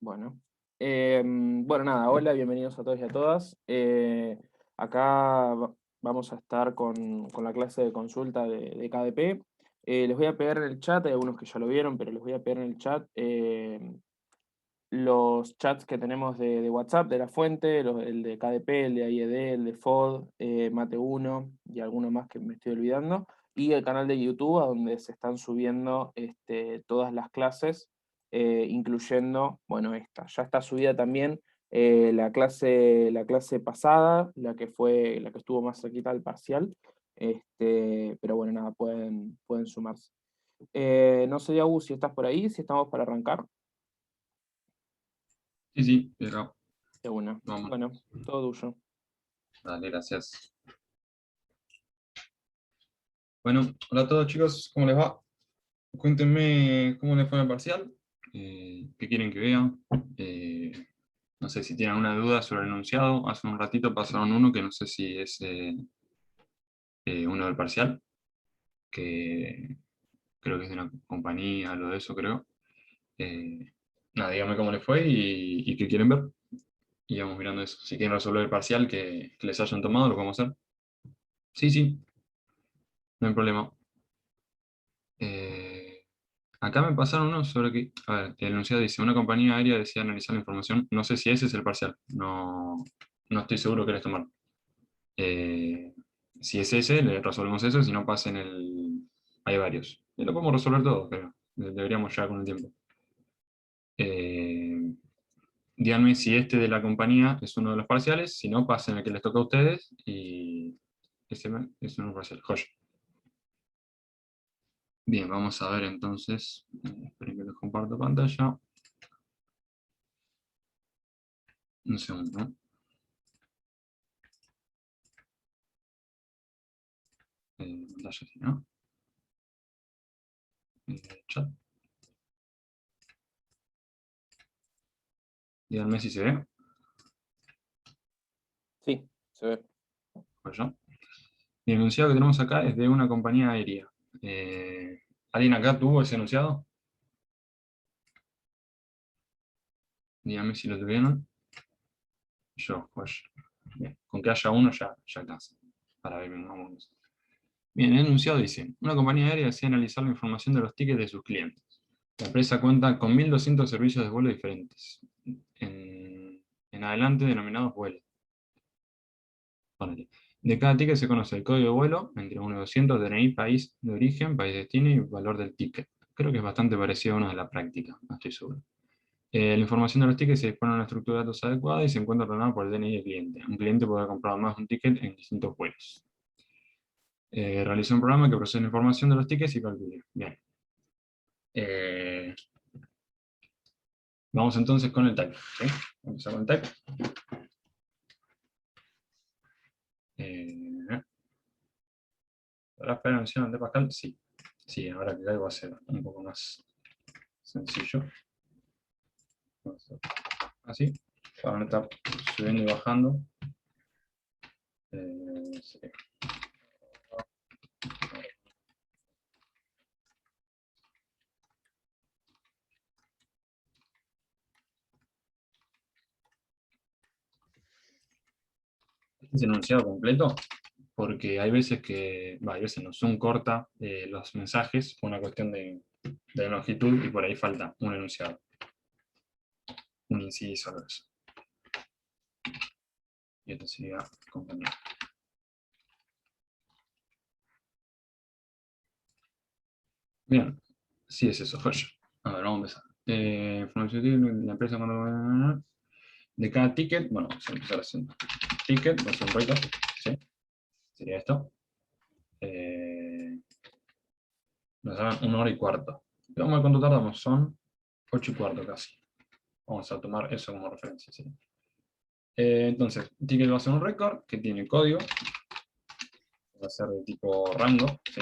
Bueno. Bueno, nada, hola, bienvenidos a todos y a todas. Acá vamos a estar con la clase de consulta de KDP. Les voy a pegar en el chat, hay algunos que ya lo vieron, pero les voy a pegar en el chat los chats que tenemos de WhatsApp, de la fuente, el de KDP, el de IED, el de FOD, Mate1 y alguno más que me estoy olvidando, y el canal de YouTube a donde se están subiendo todas las clases, incluyendo, bueno, esta. Ya está subida también la clase pasada, la que estuvo más cerquita al parcial, pero bueno, nada, pueden sumarse. No sé, Yagu, si estás por ahí, si estamos para arrancar. Sí, sí, pero De una. vamos, Bueno, todo tuyo. dale, gracias. Bueno, hola a todos chicos, ¿cómo les va? Cuéntenme cómo les fue en el parcial, qué quieren que vean. No sé si tienen alguna duda sobre el enunciado. Hace un ratito pasaron uno que no sé si es uno del parcial, que creo que es de una compañía, algo de eso creo. Eh, Nada, díganme cómo les fue y qué quieren ver. Y vamos mirando eso. Si quieren resolver el parcial que les hayan tomado, lo podemos hacer. Sí, sí, no hay problema. Eh, Acá me pasaron uno sobre que, a ver, el enunciado dice, una compañía aérea decide analizar la información, no sé si ese es el parcial, no estoy seguro que les tomar. Eh, si es ese, le resolvemos eso, si no pasa en el... Hay varios. Y lo podemos resolver todo, pero deberíamos ya con el tiempo. Eh, Díganme si este de la compañía es uno de los parciales, si no, pasen el que les toca a ustedes y ese es uno parcial. Joya. Bien, vamos a ver entonces. Esperen que les comparto pantalla. Un segundo, ¿no? Pantalla sí, ¿no? Chat. Díganme si se ve. Sí, se ve. Pues yo. El enunciado que tenemos acá es de una compañía aérea. Eh, ¿Alguien acá tuvo ese enunciado? Díganme si lo tuvieron. Yo, pues. Bien. Con que haya uno ya alcanza. Para ver bien, vamos. Bien, el enunciado dice, una compañía aérea desea analizar la información de los tickets de sus clientes. La empresa cuenta con 1.200 servicios de vuelo diferentes, en adelante denominados vuelos. Ponele. De cada ticket se conoce el código de vuelo, entre 1 y 200, DNI, país de origen, país de destino y valor del ticket. Creo que es bastante parecido a uno de la práctica, no estoy seguro. La información de los tickets se dispone en una estructura de datos adecuada y se encuentra ordenada por el DNI del cliente. Un cliente puede comprar más de un ticket en distintos vuelos. Realiza un programa que procesa la información de los tickets y calcula. Bien. Eh, Vamos entonces con el type. ¿Sí? Vamos a empezar con el type. ¿Podrá esperar mención de Pascal? Sí. Sí, ahora que caigo va a ser un poco más sencillo. Así. Para no estar subiendo y bajando. Sí. Este es el enunciado completo, porque hay veces que, hay veces no, Zoom corta los mensajes por una cuestión de longitud y por ahí falta un enunciado. Un inciso, algo así. Y esto sería compañero. Bien, sí es eso, joya. A ver, vamos a empezar. La empresa cuando... De cada ticket, bueno, vamos a empezar haciendo ticket, va a ser un write-up, ¿sí? Sería esto. Nos dan 1 hora y cuarto. Vamos a ver cuánto tardamos, son 8 y cuarto casi. Vamos a tomar eso como referencia, ¿sí? Entonces, ticket va a ser un record que tiene código, va a ser de tipo rango, ¿sí?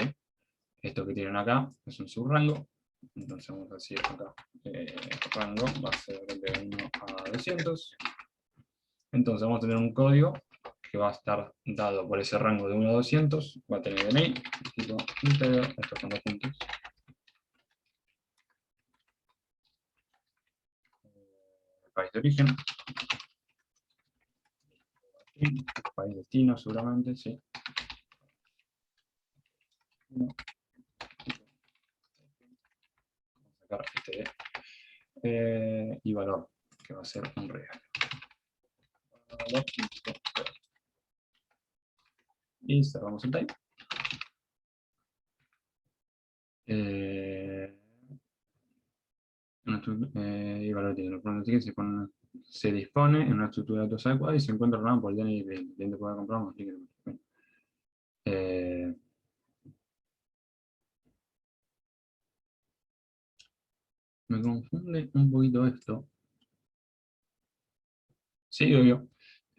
Esto que tienen acá es un subrango, entonces vamos a decir acá, rango va a ser de 1 a 200. Entonces vamos a tener un código que va a estar dado por ese rango de 1 a 200, va a tener DNI, tipo íntegro, estos son los puntos. país de origen. País destino, seguramente, sí. Vamos a sacar este y valor, que va a ser un regalo. Y cerramos el type. Y valor tiene se dispone en una estructura de datos adecuada y se encuentra ordenado por el DNI del cliente puede comprar un ticket. Me confunde un poquito esto. Sí, obvio.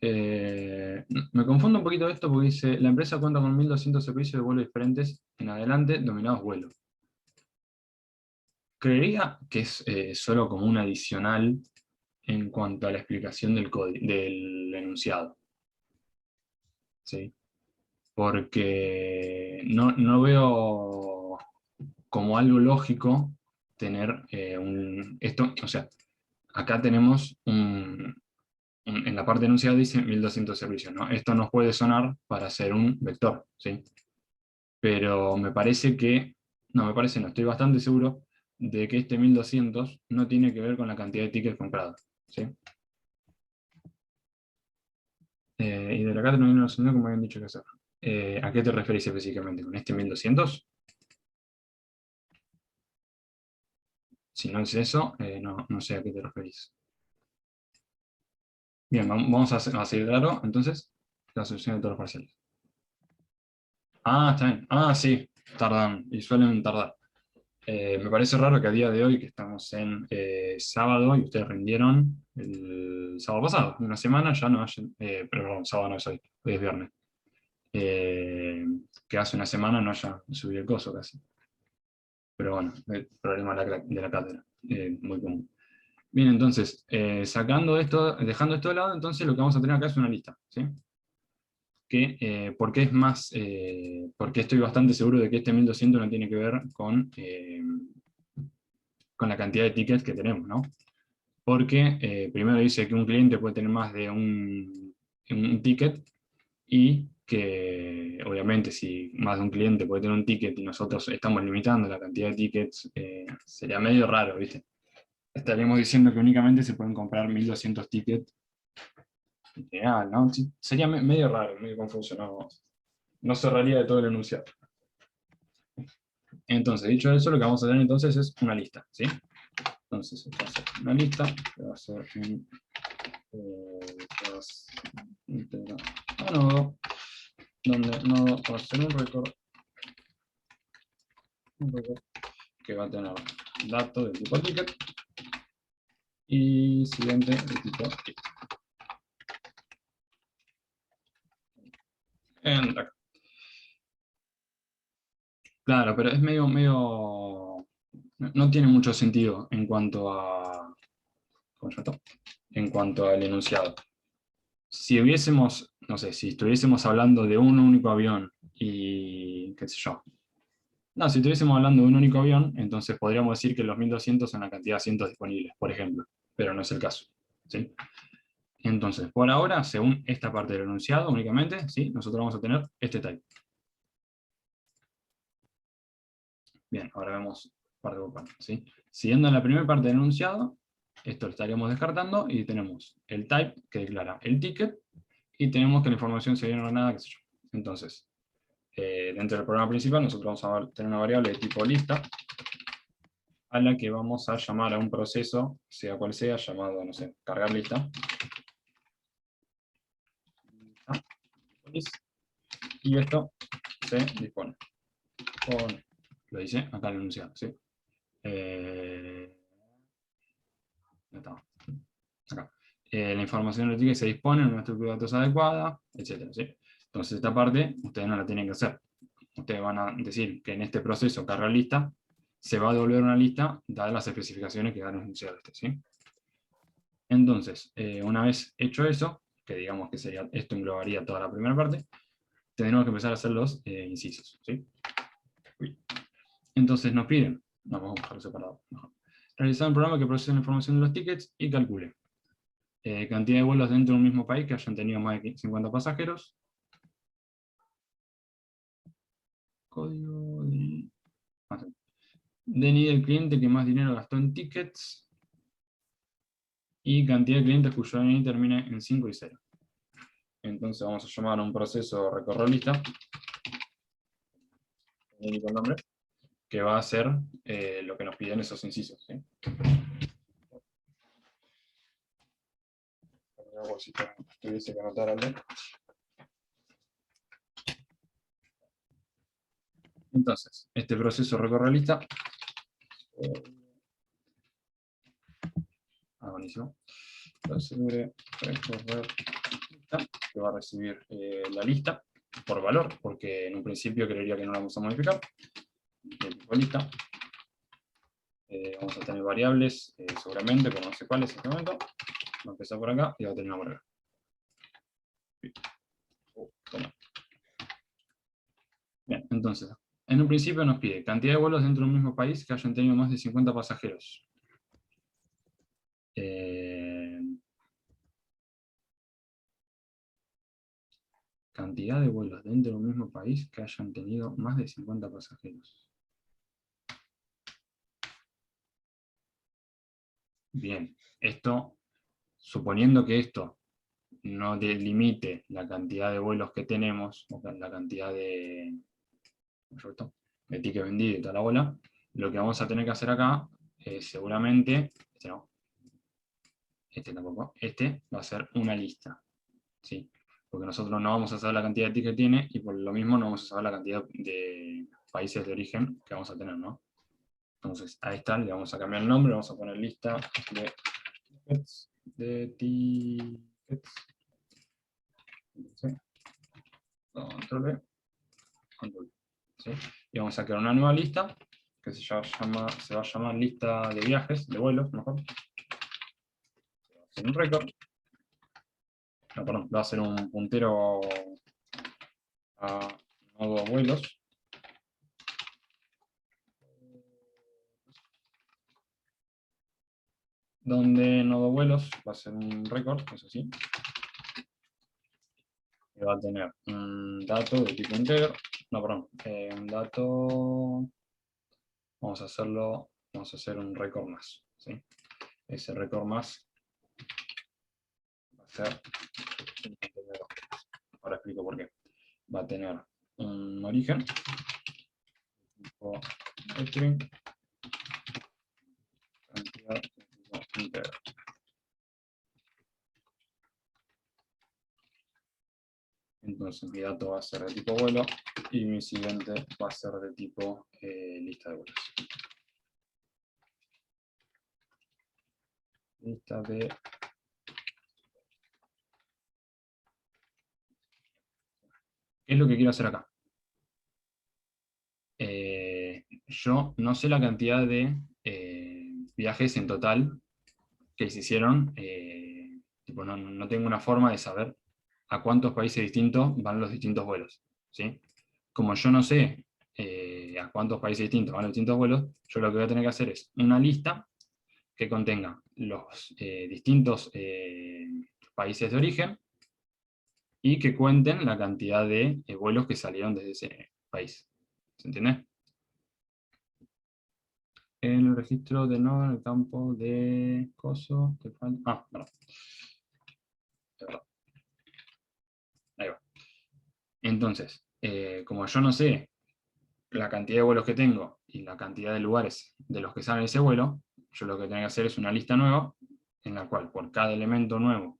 Me confundo un poquito esto porque dice, la empresa cuenta con 1200 servicios de vuelos diferentes en adelante, dominados vuelo. Creería que es solo como un adicional en cuanto a la explicación del enunciado. ¿Sí? Porque no veo como algo lógico tener esto, o sea, acá tenemos en la parte enunciada dice 1200 servicios, ¿no? Esto nos puede sonar para hacer un vector, ¿sí? Pero me parece que, no, estoy bastante seguro de que este 1200 no tiene que ver con la cantidad de tickets comprados, ¿sí? Y de la carta no viene relacionado como habían dicho que hacer. ¿A qué te referís específicamente? ¿Con este 1200? Si no es eso, no sé a qué te referís. Bien, vamos a seguir claro, entonces, la solución de todos los parciales. Ah, está bien. Ah, sí, tardan, y suelen tardar. Me parece raro que a día de hoy, que estamos en sábado, y ustedes rindieron el sábado pasado, una semana, ya no hayan, perdón, sábado no es hoy es viernes. Que hace una semana no haya subido el coso casi. Pero bueno, el problema de la cátedra, muy común. Bien, entonces, sacando esto, dejando esto de lado, entonces lo que vamos a tener acá es una lista, ¿sí? Porque es más, porque estoy bastante seguro de que este 1200 no tiene que ver con la cantidad de tickets que tenemos, ¿no? Porque primero dice que un cliente puede tener más de un ticket y que obviamente si más de un cliente puede tener un ticket y nosotros estamos limitando la cantidad de tickets, sería medio raro, ¿viste? Estaríamos diciendo que únicamente se pueden comprar 1200 tickets. Ideal, ¿no? Sí, sería medio raro, medio confuso, no cerraría de todo el enunciado. Entonces, dicho eso, lo que vamos a tener entonces es una lista, ¿sí? Entonces, esto va a ser una lista, que va a ser un nodo, donde nodo va a ser un record que va a tener dato de tipo ticket y siguiente de tipo ticket. Claro, pero es medio, no tiene mucho sentido en cuanto a, ¿cómo se llama esto? En cuanto al enunciado. Si hubiésemos, no sé, si estuviésemos hablando de un único avión y qué sé yo. No, si estuviésemos hablando de un único avión, entonces podríamos decir que los 1200 son la cantidad de asientos disponibles, por ejemplo, pero no es el caso, ¿sí? Entonces, por ahora, según esta parte del enunciado únicamente, ¿sí? Nosotros vamos a tener este type. Bien, ahora vemos parte por parte, ¿sí? Siguiendo en la primera parte del enunciado, esto lo estaríamos descartando y tenemos el type que declara el ticket y tenemos que la información se viene ordenada, qué sé yo. Entonces, dentro del programa principal nosotros vamos a tener una variable de tipo lista a la que vamos a llamar a un proceso, sea cual sea, llamado, no sé, cargar lista. Y esto se dispone. Lo dice acá el enunciado, ¿sí? Acá. La información del ticket se dispone en una estructura de datos adecuada, etc. ¿sí? Entonces esta parte ustedes no la tienen que hacer. Ustedes van a decir que en este proceso carga lista se va a devolver una lista dadas las especificaciones que da el enunciado este. ¿sí? Entonces, una vez hecho eso, que digamos que sería, esto englobaría toda la primera parte, tenemos que empezar a hacer los incisos. ¿sí? Entonces nos piden, vamos a buscarlo separado. Realizar un programa que procese la información de los tickets y calcule. Cantidad de vuelos dentro de un mismo país que hayan tenido más de 50 pasajeros. Código de... DNI del cliente que más dinero gastó en tickets. Y cantidad de clientes cuyo DNI termine en 5 y 0. Entonces vamos a llamar a un proceso recorrer lista, único nombre, que va a hacer lo que nos piden esos incisos. ¿Sí? Si tuviese que anotar algo. Entonces, este proceso recorrer lista. Buenísimo. Entonces, recorrer lista, que va a recibir la lista por valor, porque en un principio creería que no la vamos a modificar. De tipo lista. Vamos a tener variables, seguramente, pero no sé cuáles en este momento. Va a empezar por acá y va a terminar por acá. Bien, entonces, en un principio nos pide cantidad de vuelos dentro de un mismo país que hayan tenido más de 50 pasajeros. Cantidad de vuelos dentro de un mismo país que hayan tenido más de 50 pasajeros. Bien, esto, suponiendo que esto no delimite la cantidad de vuelos que tenemos, o la cantidad de tickets vendidos y toda la bola, lo que vamos a tener que hacer acá es seguramente, este tampoco, este va a ser una lista, ¿sí? Porque nosotros no vamos a saber la cantidad de tickets que tiene y por lo mismo no vamos a saber la cantidad de países de origen que vamos a tener, ¿no? Entonces a esta le vamos a cambiar el nombre, vamos a poner lista de tickets. ¿Sí? Control B, Control B, ¿sí? Y vamos a crear una nueva lista que se va a llamar lista de viajes, de vuelos, mejor. Un récord. No, perdón, va a ser un puntero a nodo vuelos. Donde nodo vuelos va a ser un récord, eso sí. Que va a tener un dato de tipo integer. No, perdón, un dato. Vamos a hacer un récord más, ¿sí? Ese récord más va a ser un contenedor. Ahora explico por qué. Va a tener un origen, tipo string, cantidad de tipo integer. Entonces mi dato va a ser de tipo vuelo y mi siguiente va a ser de tipo lista de vuelos. Lista de... ¿Qué es lo que quiero hacer acá? Yo no sé la cantidad de viajes en total que se hicieron. Tipo, no tengo una forma de saber a cuántos países distintos van los distintos vuelos, ¿sí? Como yo no sé a cuántos países distintos van los distintos vuelos, yo lo que voy a tener que hacer es una lista que contenga los distintos países de origen y que cuenten la cantidad de vuelos que salieron desde ese país. ¿Se entiende? En el registro de nodo, en el campo de coso, perdón. Ahí va. Entonces, como yo no sé la cantidad de vuelos que tengo y la cantidad de lugares de los que salen ese vuelo, yo lo que tengo que hacer es una lista nueva, en la cual por cada elemento nuevo,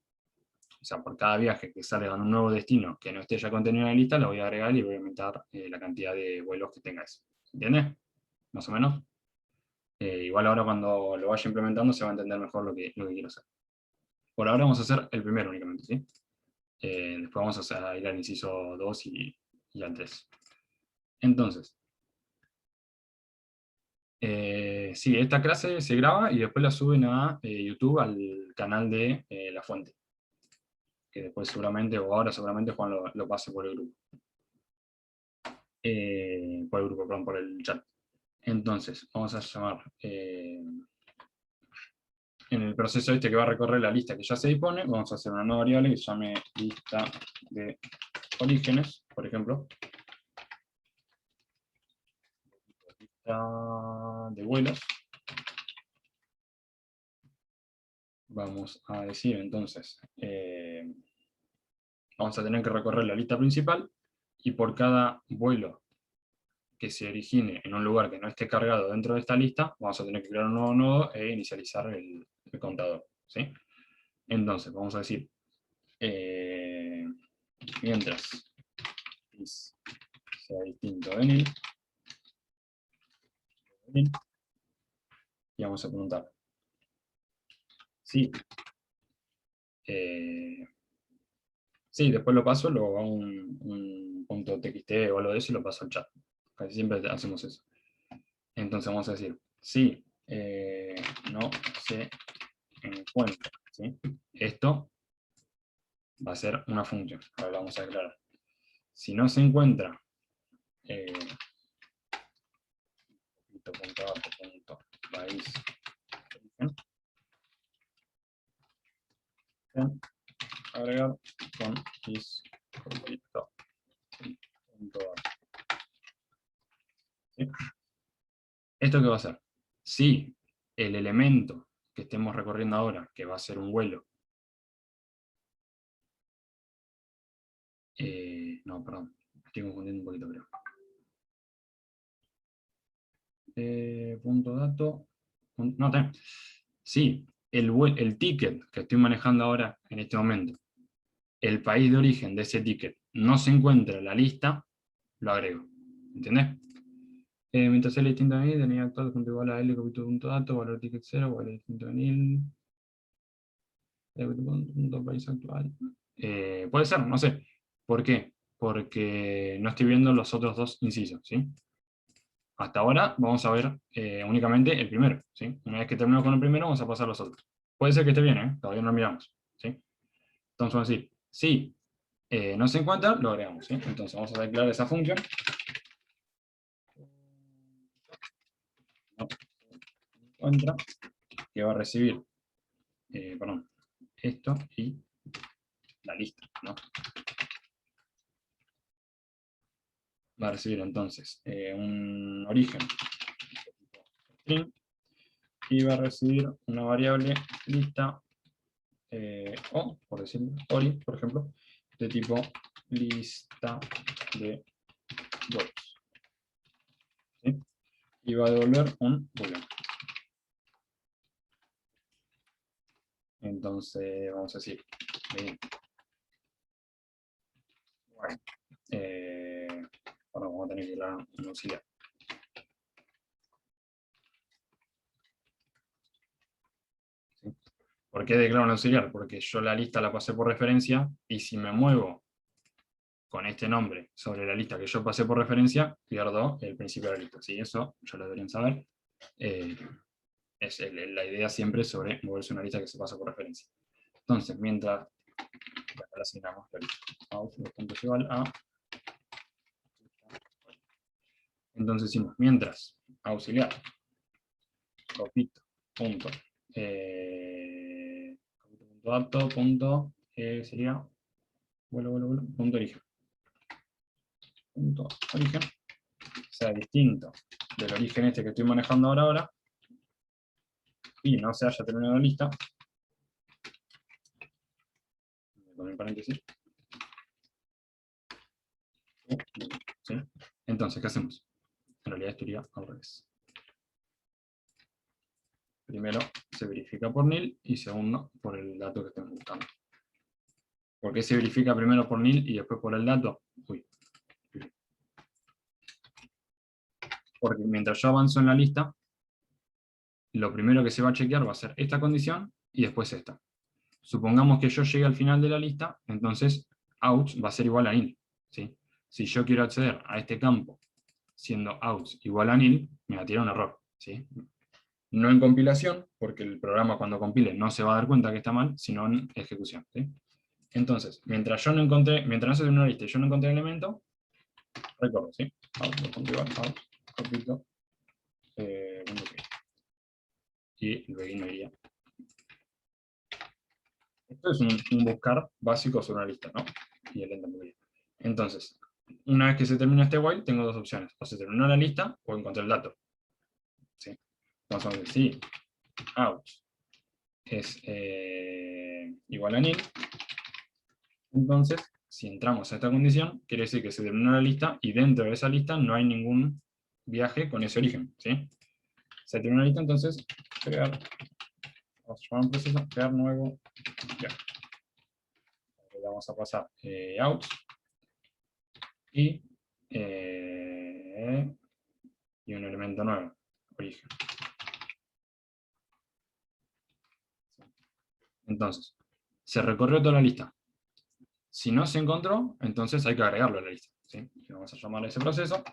o sea, por cada viaje que salga en un nuevo destino que no esté ya contenido en la lista, lo voy a agregar y voy a aumentar la cantidad de vuelos que tenga eso. ¿Entiendes? Más o menos. Igual ahora cuando lo vaya implementando se va a entender mejor lo que quiero hacer. Por ahora vamos a hacer el primero únicamente, ¿sí? Después vamos a ir al inciso 2 y al 3. Entonces, sí, esta clase se graba y después la suben a YouTube al canal de La Fuente. Que después seguramente, o ahora seguramente Juan lo pase por el grupo. Perdón, por el chat. Entonces, vamos a llamar en el proceso este que va a recorrer la lista que ya se dispone, vamos a hacer una nueva variable que se llame lista de orígenes, por ejemplo. Lista de vuelos. Vamos a decir entonces, vamos a tener que recorrer la lista principal, y por cada vuelo que se origine en un lugar que no esté cargado dentro de esta lista, vamos a tener que crear un nuevo nodo e inicializar el contador, ¿sí? Entonces, vamos a decir, mientras is sea distinto de nil, y vamos a preguntar si sí, después lo paso, lo hago un punto .txt o algo de eso y lo paso al chat. Casi siempre hacemos eso. Entonces vamos a decir, si no se encuentra, ¿sí? Esto va a ser una función, ahora lo vamos a declarar. Si no se encuentra país agregar con is ¿sí? ¿Esto qué va a hacer? Si el elemento que estemos recorriendo ahora, que va a ser un vuelo, no, perdón, estoy confundiendo un poquito, creo. Punto dato, no, sí, el ticket que estoy manejando ahora en este momento, el país de origen de ese ticket no se encuentra en la lista, lo agrego, ¿entendés? Mientras sea distinto a nil, tenía actual punto igual a l punto dato, valor ticket 0, valor distinto a nil, punto país actual. Puede ser, no sé. ¿Por qué? Porque no estoy viendo los otros dos incisos, ¿sí? Hasta ahora vamos a ver únicamente el primero, ¿sí? Una vez que terminemos con el primero, vamos a pasar a los otros. Puede ser que esté bien, ¿eh? Todavía no lo miramos, ¿sí? Entonces vamos a decir, si no se encuentra, lo agregamos, ¿sí? Entonces vamos a declarar esa función. No se encuentra, que va a recibir, perdón, esto y la lista, ¿no? Va a recibir entonces un origen string, y va a recibir una variable lista, o, por decirlo, ori, por ejemplo, de tipo lista de vuelos. ¿Sí? Y va a devolver un boolean. Entonces, vamos a decir, bueno, ahora vamos a tener que dar un auxiliar. ¿Sí? ¿Por qué declaro un auxiliar? Porque yo la lista la pasé por referencia, y si me muevo con este nombre sobre la lista que yo pasé por referencia, pierdo el principio de la lista. ¿Sí? Eso ya lo deberían saber. Es la idea siempre sobre moverse una lista que se pasa por referencia. Entonces, mientras le asignamos la lista, out igual a, entonces decimos, mientras auxiliar copito punto dato punto sería punto origen, sea distinto del origen este que estoy manejando ahora, y no se haya terminado la lista, con el paréntesis. ¿Sí? Entonces, ¿qué hacemos? En realidad esto iría al revés. Primero se verifica por nil, y segundo por el dato que estemos buscando. ¿Por qué se verifica primero por nil y después por el dato? Uy. Porque mientras yo avanzo en la lista, lo primero que se va a chequear va a ser esta condición y después esta. Supongamos que yo llegue al final de la lista, entonces out va a ser igual a nil, ¿sí? Si yo quiero acceder a este campo siendo out igual a nil, me va a tirar un error, ¿sí? No en compilación, porque el programa cuando compile no se va a dar cuenta que está mal, sino en ejecución, ¿sí? Entonces, mientras no se terminó la lista y yo no encontré el elemento, recorro, ¿sí? Out, copito, y el begin me iría Esto es un buscar básico sobre una lista, ¿no? Y el enter memoria. Entonces, una vez que se termina este while, tengo dos opciones. O se terminó la lista o encontré el dato. ¿Sí? Entonces, si out es igual a nil, entonces, si entramos a esta condición, quiere decir que se terminó la lista y dentro de esa lista no hay ningún viaje con ese origen. ¿Sí? Se terminó la lista, entonces, crear, vamos a llamar un proceso, crear nuevo viaje. Le vamos a pasar out y un elemento nuevo, origen. Entonces, se recorrió toda la lista. Si no se encontró, entonces hay que agregarlo a la lista. ¿Sí? Y vamos a llamar a ese proceso.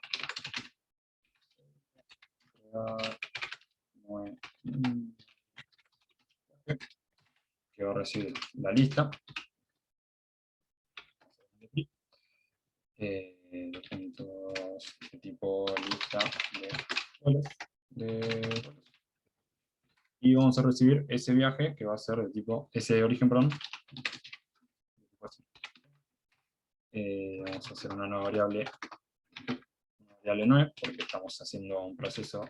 Que va a recibir la lista. Puntos de tipo lista de y vamos a recibir ese viaje que va a ser de tipo, ese origen, perdón. Vamos a hacer una nueva variable 9, porque estamos haciendo un proceso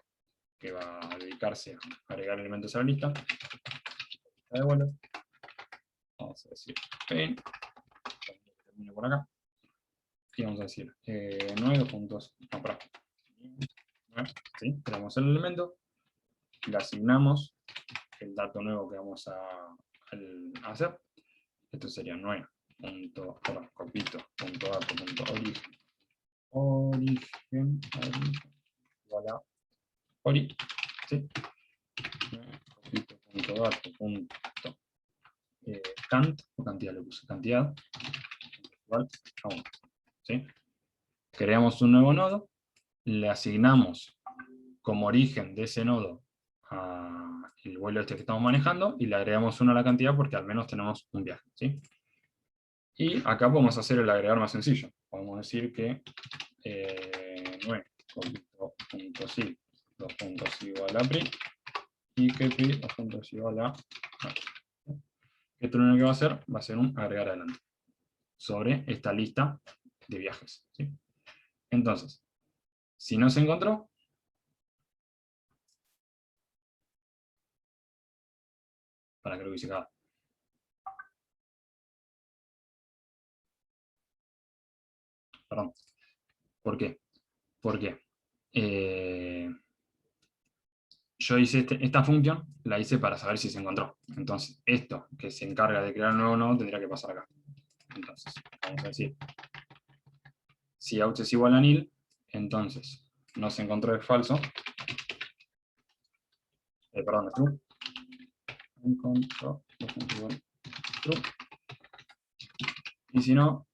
que va a dedicarse a agregar elementos a la lista. De vuelo. Vamos a decir pain. Termino por acá. Y vamos a decir 9 puntos. No, perdón. 9, ¿sí? Tenemos el elemento. Le asignamos el dato nuevo que vamos a hacer. Esto sería 9. Origen igual a ori, ¿sí? Cant, o cantidad le puse, cantidad, igual a 1, ¿sí? Creamos un nuevo nodo, le asignamos como origen de ese nodo el vuelo este que estamos manejando, y le agregamos 1 a la cantidad porque al menos tenemos un viaje, ¿sí? Y acá podemos hacer el agregar más sencillo. Podemos decir que 9.sil 2 puntos igual a pri y que pri 2 puntos igual a esto lo único que va a ser un agregar adelante sobre esta lista de viajes, ¿sí? Entonces, si no se encontró, para que lo hubiese acá. Perdón. ¿Por qué? Porque yo hice esta función, la hice para saber si se encontró. Entonces, esto que se encarga de crear un nuevo nodo tendría que pasar acá. Entonces, vamos a decir, si out es igual a nil, entonces no se encontró, es falso. Perdón, es true. Encontró, true. Y si no,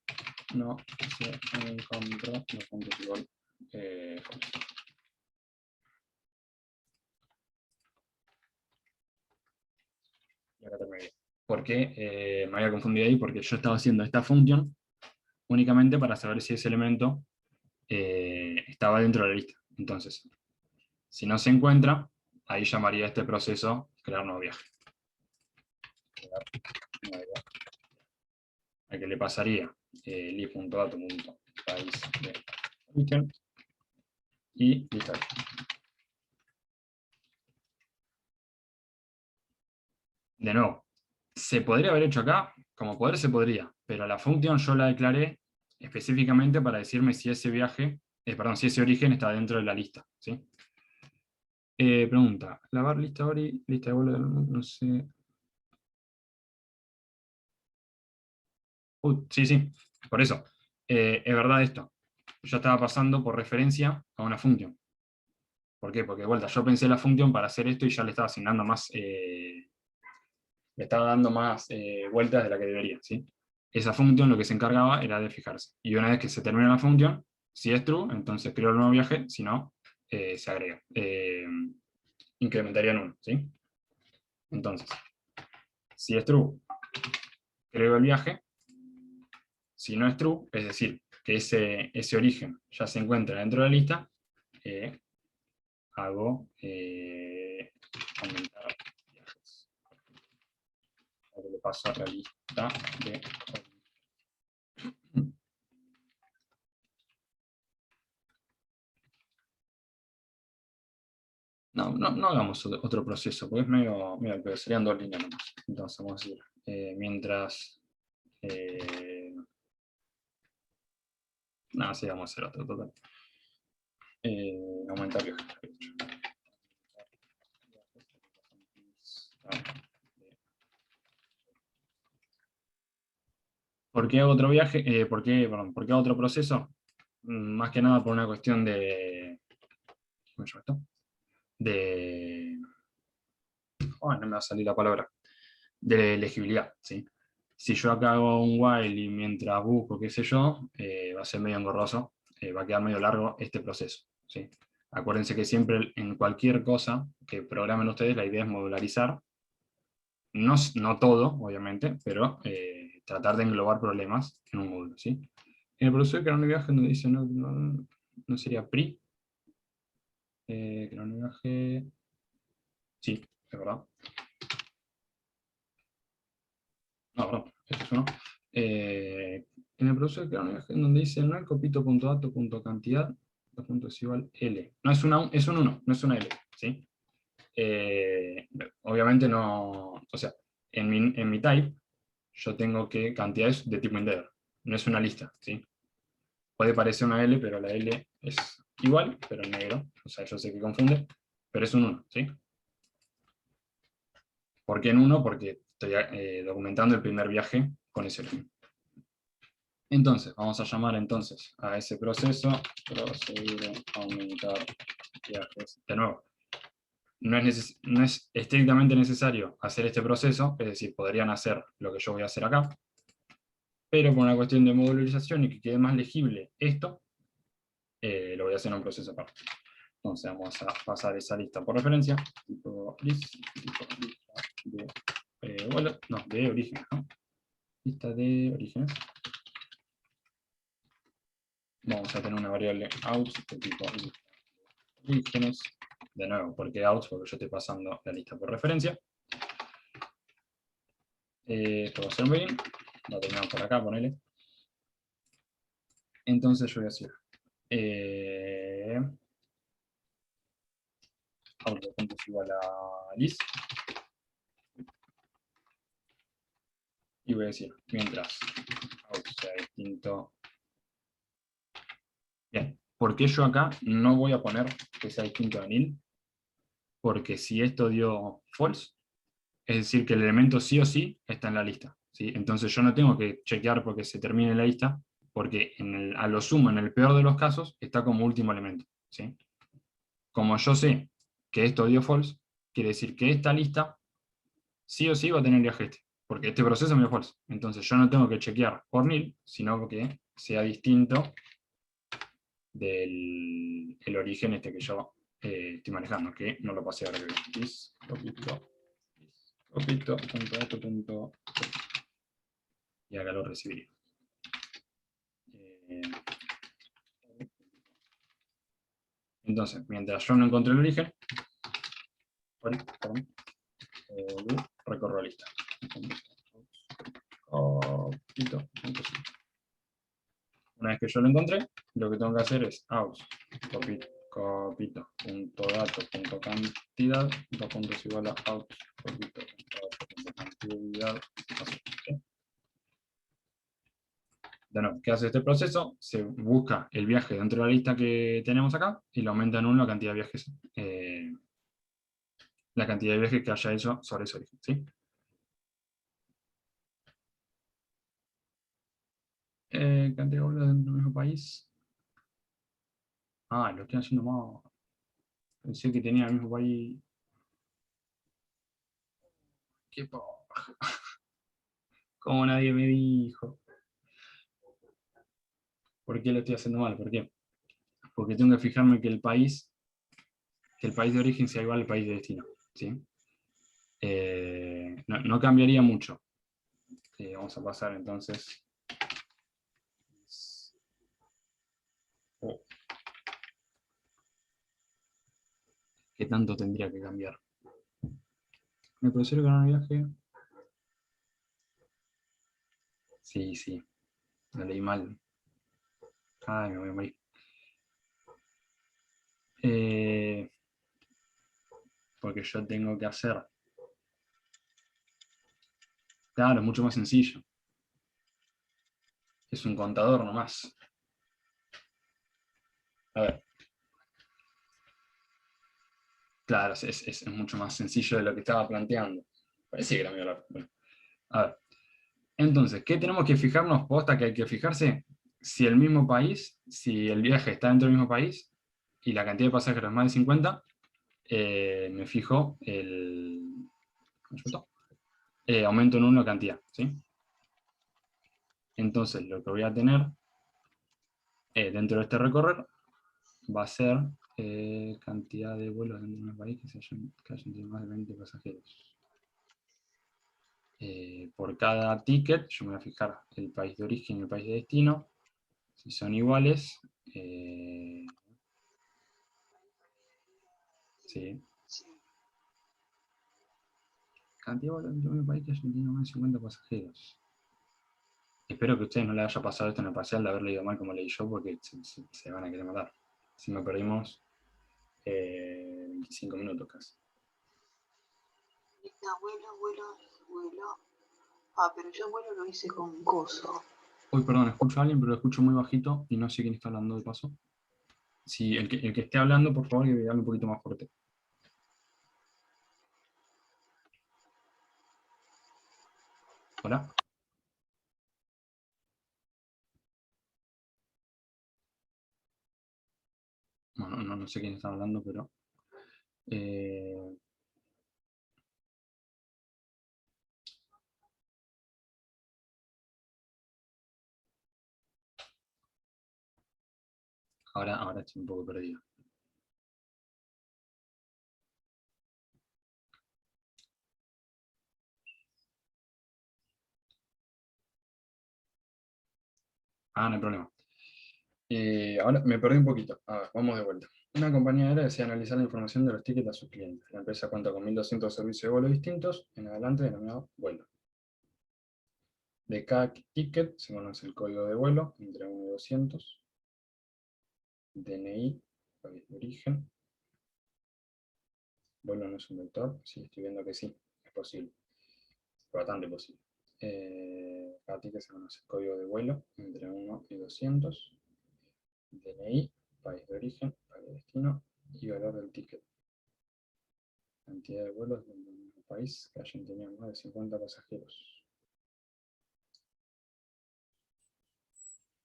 no se encontró, los puntos igual falso. Y acá terminé. Porque me había confundido ahí, porque yo estaba haciendo esta función únicamente para saber si ese elemento estaba dentro de la lista. Entonces, si no se encuentra, ahí llamaría a este proceso crear nuevo viaje. A que le pasaría li.dato.país de origen y listo. De nuevo, se podría haber hecho acá, como poder se podría, pero la función yo la declaré específicamente para decirme si ese viaje, si ese origen está dentro de la lista, ¿sí? Pregunta, lavar lista ori, lista de vuelo, no sé. Sí, sí, por eso. Es verdad esto. Yo estaba pasando por referencia a una función. ¿Por qué? Porque de vuelta, yo pensé la función para hacer esto y ya le estaba asignando más, le estaba dando más vueltas de la que debería, ¿sí? Esa función lo que se encargaba era de fijarse. Y una vez que se termina la función, si es true, entonces creo el nuevo viaje, si no, se agrega. Incrementaría en 1, ¿sí? Entonces, si es true, creo el viaje. Si no es true, es decir, que ese origen ya se encuentra dentro de la lista, hago aumentar viajes. paso a la lista de... No hagamos otro proceso, porque es medio que serían dos líneas nomás. Entonces vamos a decir, mientras... no, sí, vamos a hacer otro total. Aumentar viajes. ¿Por qué hago otro viaje? ¿Por qué hago otro proceso? Más que nada por una cuestión de... ¿Cómo se llama esto? No me va a salir la palabra. De legibilidad, ¿sí? Si yo acá hago un while y mientras busco, qué sé yo, va a ser medio engorroso, va a quedar medio largo este proceso, ¿sí? Acuérdense que siempre en cualquier cosa que programen ustedes, la idea es modularizar, no todo, obviamente, pero tratar de englobar problemas en un módulo, ¿sí? En el profesor de cronoviaje nos dice, no sería PRI, cronoviaje, sí, es verdad. No, perdón, eso es uno. En el proceso de cronoviaje, en donde dice no el copito.dato.cantidad, dos puntos igual L. No es es un 1, no es una L, ¿sí? Obviamente no, o sea, en mi type, yo tengo que cantidades de tipo integer, no es una lista, ¿sí? Puede parecer una L, pero la L es igual, pero en negro, o sea, yo sé que confunde, pero es un 1, ¿sí? ¿Por qué en 1? Porque estoy documentando el primer viaje con ese origen. Entonces, vamos a llamar entonces a ese proceso, procedure aumentar viajes. De nuevo, no es estrictamente necesario hacer este proceso, es decir, podrían hacer lo que yo voy a hacer acá, pero por una cuestión de modularización y que quede más legible esto, lo voy a hacer en un proceso aparte. Entonces vamos a pasar esa lista por referencia, tipo list, tipo lista de orígenes, ¿no? Lista de orígenes. Vamos a tener una variable out de tipo orígenes. De nuevo, ¿por qué out? Porque yo estoy pasando la lista por referencia. Esto va a ser un begin. Lo terminamos por acá, ponele. Entonces yo voy a decir out es igual a list. Y voy a decir, mientras out sea distinto. Bien, ¿por qué yo acá no voy a poner que sea distinto a nil? Porque si esto dio false, es decir, que el elemento sí o sí está en la lista, ¿sí? Entonces yo no tengo que chequear porque se termine la lista, porque a lo sumo, en el peor de los casos, está como último elemento, ¿sí? Como yo sé que esto dio false, quiere decir que esta lista sí o sí va a tener viaje este, porque este proceso me dio false. Entonces yo no tengo que chequear por nil, sino que sea distinto del el origen este que yo estoy manejando, que no lo pasé ahora que copito, y acá lo recibiría. Entonces, mientras yo no encontré el origen, recorro la lista. Una vez que yo lo encontré, lo que tengo que hacer es out copito.dato.cantidad, dos puntos igual a out copito.dato.cantidad. De nuevo, ¿qué hace este proceso? Se busca el viaje dentro de la lista que tenemos acá y lo aumenta en 1 la cantidad de viajes, que haya hecho sobre ese origen, ¿sí? Cantidad de vuelos dentro del mismo país. Lo estoy haciendo mal. Pensé que tenía el mismo país. Qué paja. Como nadie me dijo. ¿Por qué lo estoy haciendo mal? ¿Por qué? Porque tengo que fijarme que el país de origen sea igual al país de destino, ¿sí? No cambiaría mucho. Vamos a pasar entonces. ¿Qué tanto tendría que cambiar? Me procede con un viaje. Sí, sí, lo leí mal. Ay, me voy a morir. Porque yo tengo que hacer. Claro, es mucho más sencillo. Es un contador nomás. A ver, claro, es mucho más sencillo de lo que estaba planteando. Parecía que era medio largo. Bueno, a ver. Entonces, ¿qué tenemos que fijarnos? Posta que hay que fijarse si el mismo país, si el viaje está dentro del mismo país y la cantidad de pasajeros es más de 50, me fijo ¿cómo se llama? Aumento en 1 la cantidad, ¿sí? Entonces, lo que voy a tener dentro de este recorrer va a ser cantidad de vuelos dentro de un país que hayan tenido más de 20 pasajeros. Por cada ticket, yo me voy a fijar el país de origen y el país de destino. Si son iguales, sí. Cantidad de vuelos dentro de un país que hayan tenido más de 50 pasajeros. Espero que a ustedes no les haya pasado esto en el parcial de haber leído mal como leí yo, porque se van a querer matar. Si me perdimos 25 minutos casi. Vuelo. Ah, pero yo vuelo lo hice con coso. Uy, perdón, escucho a alguien, pero lo escucho muy bajito y no sé quién está hablando de paso. Si el que esté hablando, por favor, que hable un poquito más fuerte. Hola. Bueno, no sé quién está hablando, pero... ahora estoy un poco perdido. Ah, no hay problema. Ahora me perdí un poquito. A ver, vamos de vuelta. Una compañía aérea desea analizar la información de los tickets a sus clientes. La empresa cuenta con 1.200 servicios de vuelo distintos, en adelante denominado vuelo. De cada ticket se conoce el código de vuelo, entre 1 y 200, DNI, país de origen. Vuelo no es un vector, sí, estoy viendo que sí, es posible, es bastante posible. Cada ticket se conoce el código de vuelo, entre 1 y 200, DNI, país de origen, país de destino y valor del ticket. Cantidad de vuelos del mismo país que hayan tenido más de 50 pasajeros.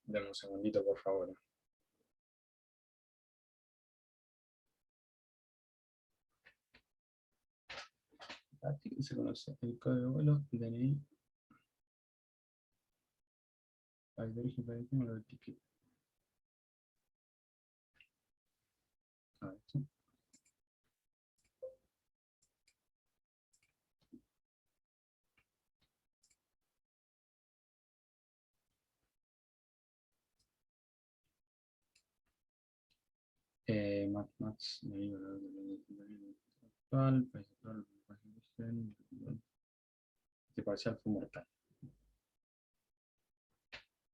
Dame un segundito, por favor. Aquí se conoce el código de vuelo, el DNI, país de origen, país de destino, el ticket. A ver, ¿sí? Maths, DNI, valor del actual, país actual, país de origen. Este parcial fue mortal.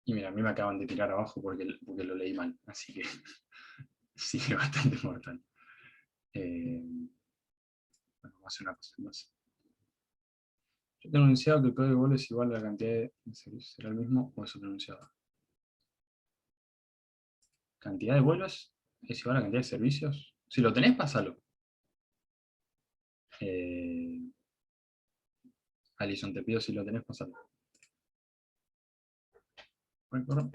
Y mira, a mí me acaban de tirar abajo porque lo leí mal, así que sigue bastante mortal. Bueno, vamos a hacer una cosa más. Yo tengo enunciado que el código de vuelo es igual a la cantidad de servicios. ¿Será el mismo o es otro enunciado? ¿Cantidad de vuelos es igual a la cantidad de servicios? Si lo tenés, pásalo. Alison, te pido si lo tenés, pásalo. Vamos,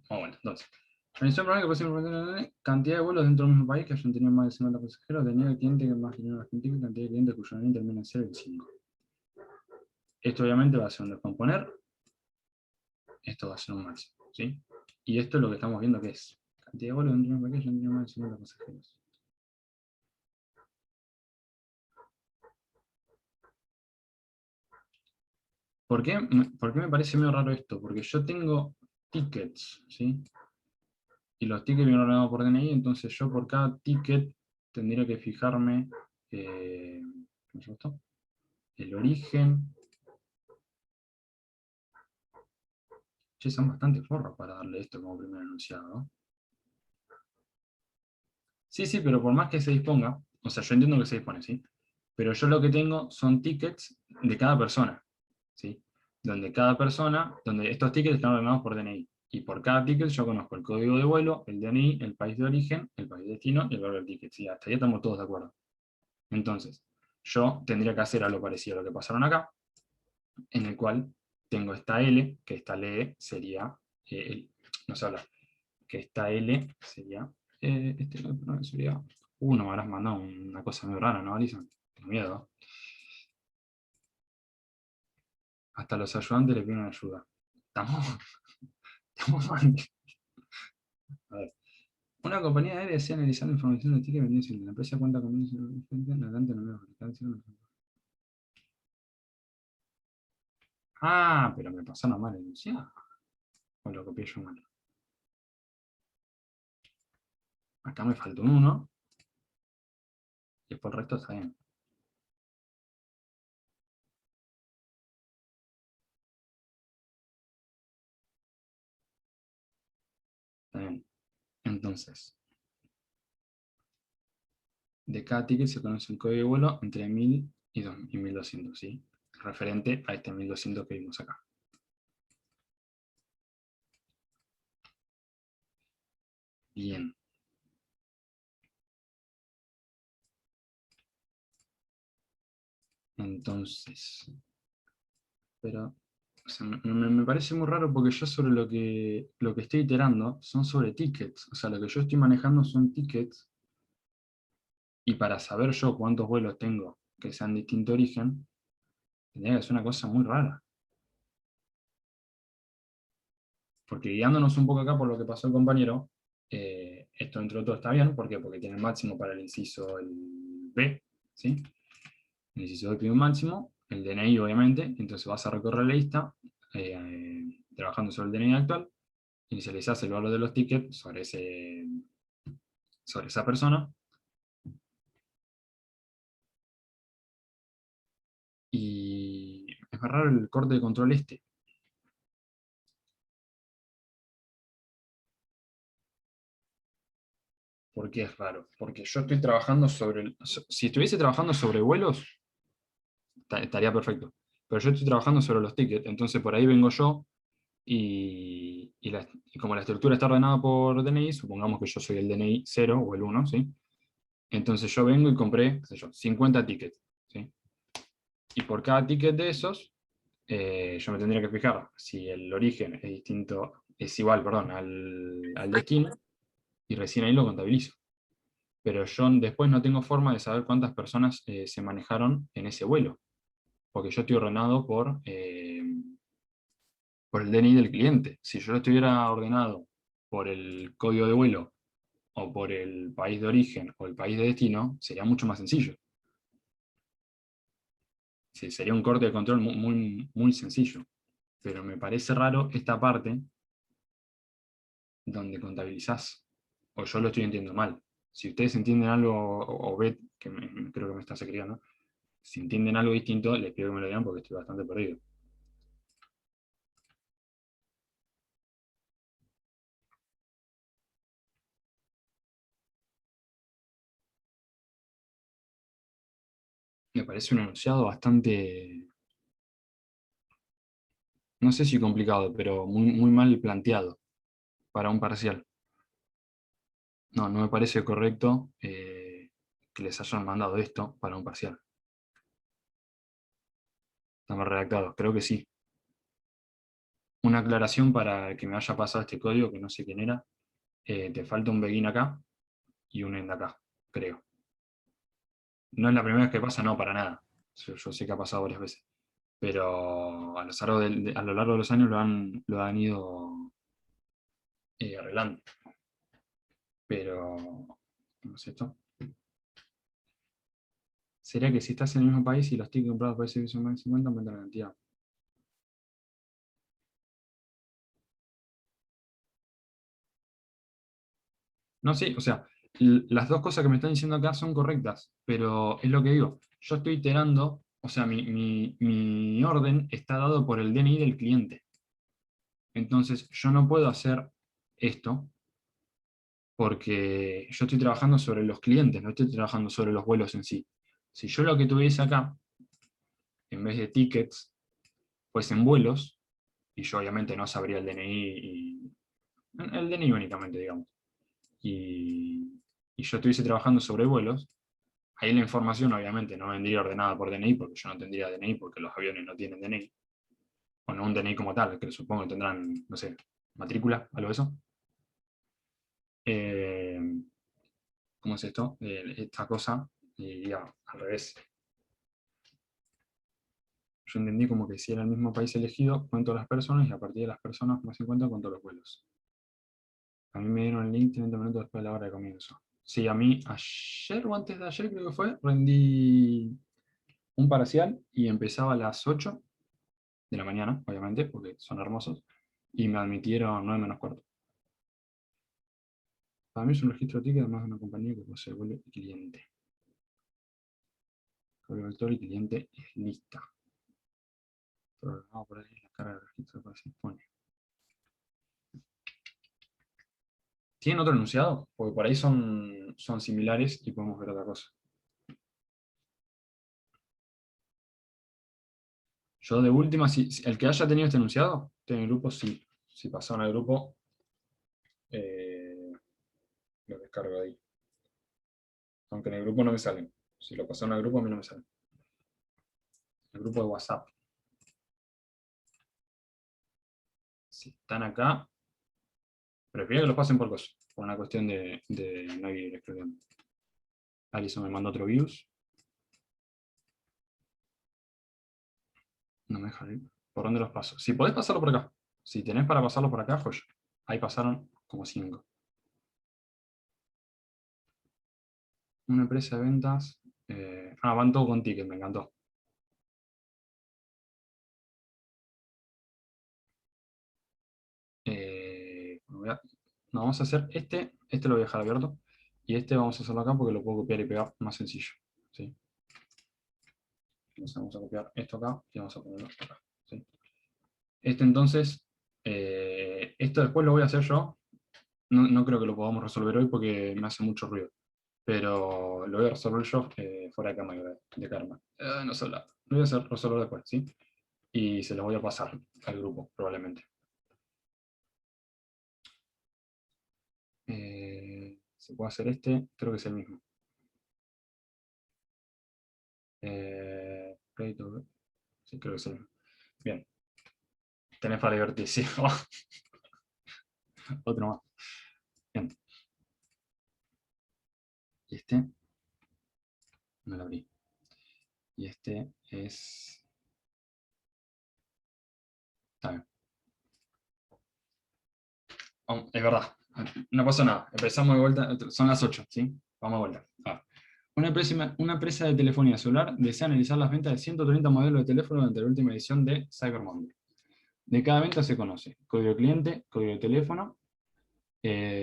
bueno, entonces. Organización programa que puede ser cantidad de vuelos dentro del mismo país que hayan tenido más de 50 pasajeros, tenía el cliente que más dinero argentino, cantidad de clientes cuyo nivel termina en 0 y 5. Esto obviamente va a ser un descomponer, esto va a ser un máximo, ¿sí? Y esto es lo que estamos viendo que es cantidad de vuelos dentro del mismo país que hayan tenido más de 50 pasajeros. ¿Por qué me parece medio raro esto? Porque yo tengo tickets, ¿sí? Y los tickets vienen ordenados por DNI, entonces yo por cada ticket tendría que fijarme ¿cómo se llama esto? El origen, Che, son bastante forros para darle esto como primer enunciado. Sí, sí, pero por más que se disponga, o sea, yo entiendo que se dispone, ¿sí? Pero yo lo que tengo son tickets de cada persona, ¿sí? Donde cada persona, donde estos tickets están ordenados por DNI. Y por cada ticket yo conozco el código de vuelo, el DNI, el país de origen, el país de destino y el valor del ticket. Sí, hasta ahí estamos todos de acuerdo. Entonces, yo tendría que hacer algo parecido a lo que pasaron acá, en el cual tengo esta L, que esta L sería, no se habla, que esta L sería, no, sería 1, me habrás mandado una cosa muy rara, ¿no, Alison? Tengo miedo. Hasta los ayudantes le piden ayuda. Estamos mal. A ver. Una compañía aérea desea analizar la información del ticket vendido si la empresa cuenta con un adelante no me Ah, pero me pasaron mal enunciado. O lo copié yo mal. Acá me faltó un 1. Y después el resto está bien. Está bien. Entonces, de cada ticket se conoce un código de vuelo entre 1000 y 1200, ¿sí? Referente a este 1200 que vimos acá. Bien. Entonces, pero o sea, me parece muy raro porque yo sobre lo que estoy iterando son sobre tickets. O sea, lo que yo estoy manejando son tickets. Y para saber yo cuántos vuelos tengo que sean de distinto origen, tendría que ser una cosa muy rara. Porque guiándonos un poco acá por lo que pasó el compañero, esto dentro de todo está bien. ¿Por qué? Porque tiene el máximo para el inciso el B, ¿sí? El inciso B pide un máximo, el DNI obviamente, entonces vas a recorrer la lista, trabajando sobre el DNI actual, inicializás el valor de los tickets sobre esa persona, y es más raro el corte de control este. ¿Por qué es raro? Porque yo estoy trabajando sobre... Si estuviese trabajando sobre vuelos, estaría perfecto. Pero yo estoy trabajando sobre los tickets, entonces por ahí vengo yo, y como la estructura está ordenada por DNI, supongamos que yo soy el DNI 0 o el 1, ¿sí? Entonces yo vengo y compré, qué sé yo, 50 tickets, ¿sí? Y por cada ticket de esos, yo me tendría que fijar si el origen es distinto, es igual, perdón, al destino, y recién ahí lo contabilizo. Pero yo después no tengo forma de saber cuántas personas se manejaron en ese vuelo, porque yo estoy ordenado por el DNI del cliente. Si yo lo estuviera ordenado por el código de vuelo, o por el país de origen, o el país de destino, sería mucho más sencillo. Sí, sería un corte de control muy, muy, muy sencillo. Pero me parece raro esta parte donde contabilizás, o yo lo estoy entendiendo mal. Si ustedes entienden algo, o ven, que creo que me estás escribiendo, si entienden algo distinto, les pido que me lo digan porque estoy bastante perdido. Me parece un enunciado bastante, no sé si complicado, pero muy, muy mal planteado para un parcial. No, no me parece correcto que les hayan mandado esto para un parcial. Está mal redactado, creo que sí. Una aclaración para que me haya pasado este código, que no sé quién era. Te falta un begin acá y un end acá, creo. No es la primera vez que pasa, no, para nada. Yo sé que ha pasado varias veces. Pero a lo largo de los años lo han ido arreglando. Pero, ¿cómo es esto? ¿Sería que si estás en el mismo país y los tickets comprados por ese servicio más de 50 aumenta la cantidad? No, sí, o sea, las dos cosas que me están diciendo acá son correctas, pero es lo que digo. Yo estoy iterando, o sea, mi orden está dado por el DNI del cliente. Entonces yo no puedo hacer esto porque yo estoy trabajando sobre los clientes, no estoy trabajando sobre los vuelos en sí. Si yo lo que tuviese acá, en vez de tickets, fuesen vuelos, y yo obviamente no sabría el DNI, el DNI únicamente, digamos, y yo estuviese trabajando sobre vuelos, ahí la información obviamente no vendría ordenada por DNI, porque yo no tendría DNI, porque los aviones no tienen DNI, o no un DNI como tal, que supongo que tendrán, no sé, matrícula, algo de eso. ¿Cómo es esto? Esta cosa iría al revés. Yo entendí como que si era el mismo país elegido, cuento las personas, y a partir de las personas más 50 cuento los vuelos. A mí me dieron el link 30 minutos después de la hora de comienzo. Sí, a mí ayer o antes de ayer creo que fue, rendí un parcial y empezaba a las 8 de la mañana, obviamente, porque son hermosos, y me admitieron 9 menos cuarto. Para mí es un registro de ticket, además de una compañía que posee vuelo y cliente. Código vector y cliente es lista. Programado por ahí la carga de registro para se pone. ¿Tienen otro enunciado? Porque por ahí son similares y podemos ver otra cosa. Yo de última, si el que haya tenido este enunciado, tiene el grupo, sí. Si pasaron al grupo, lo descargo de ahí. Aunque en el grupo no me salen. Si lo pasaron al grupo, a mí no me salen. El grupo de WhatsApp. Si están acá, prefiero que los pasen por cosas. Por una cuestión de no ir excluyendo. Alison me mandó otro views. No me deja ir. ¿Por dónde los paso? Si podés pasarlo por acá. Si tenés para pasarlo por acá, joya. Ahí pasaron como 5. Una empresa de ventas. Van todo con ticket, me encantó. No, vamos a hacer este lo voy a dejar abierto. Y este vamos a hacerlo acá porque lo puedo copiar y pegar más sencillo. ¿Sí? Entonces vamos a copiar esto acá y vamos a ponerlo acá. ¿Sí? Este entonces, esto después lo voy a hacer yo. No creo que lo podamos resolver hoy porque me hace mucho ruido. Pero lo voy a resolver yo fuera de cámara de Karma. No sé, lo voy a resolver después, ¿sí? Y se lo voy a pasar al grupo, probablemente. Se puede hacer este, creo que es el mismo. Crédito, sí, creo que es el mismo. Bien. Tenés para divertir, sí. Otro más. Bien. Y este, no lo abrí. Y este es... Está bien. Oh, es verdad. No pasó nada. Empezamos de vuelta. Son las 8, ¿sí? Vamos de vuelta. Una empresa de telefonía celular desea analizar las ventas de 130 modelos de teléfono durante la última edición de Cyber Monday. De cada venta se conoce código de cliente, código de teléfono,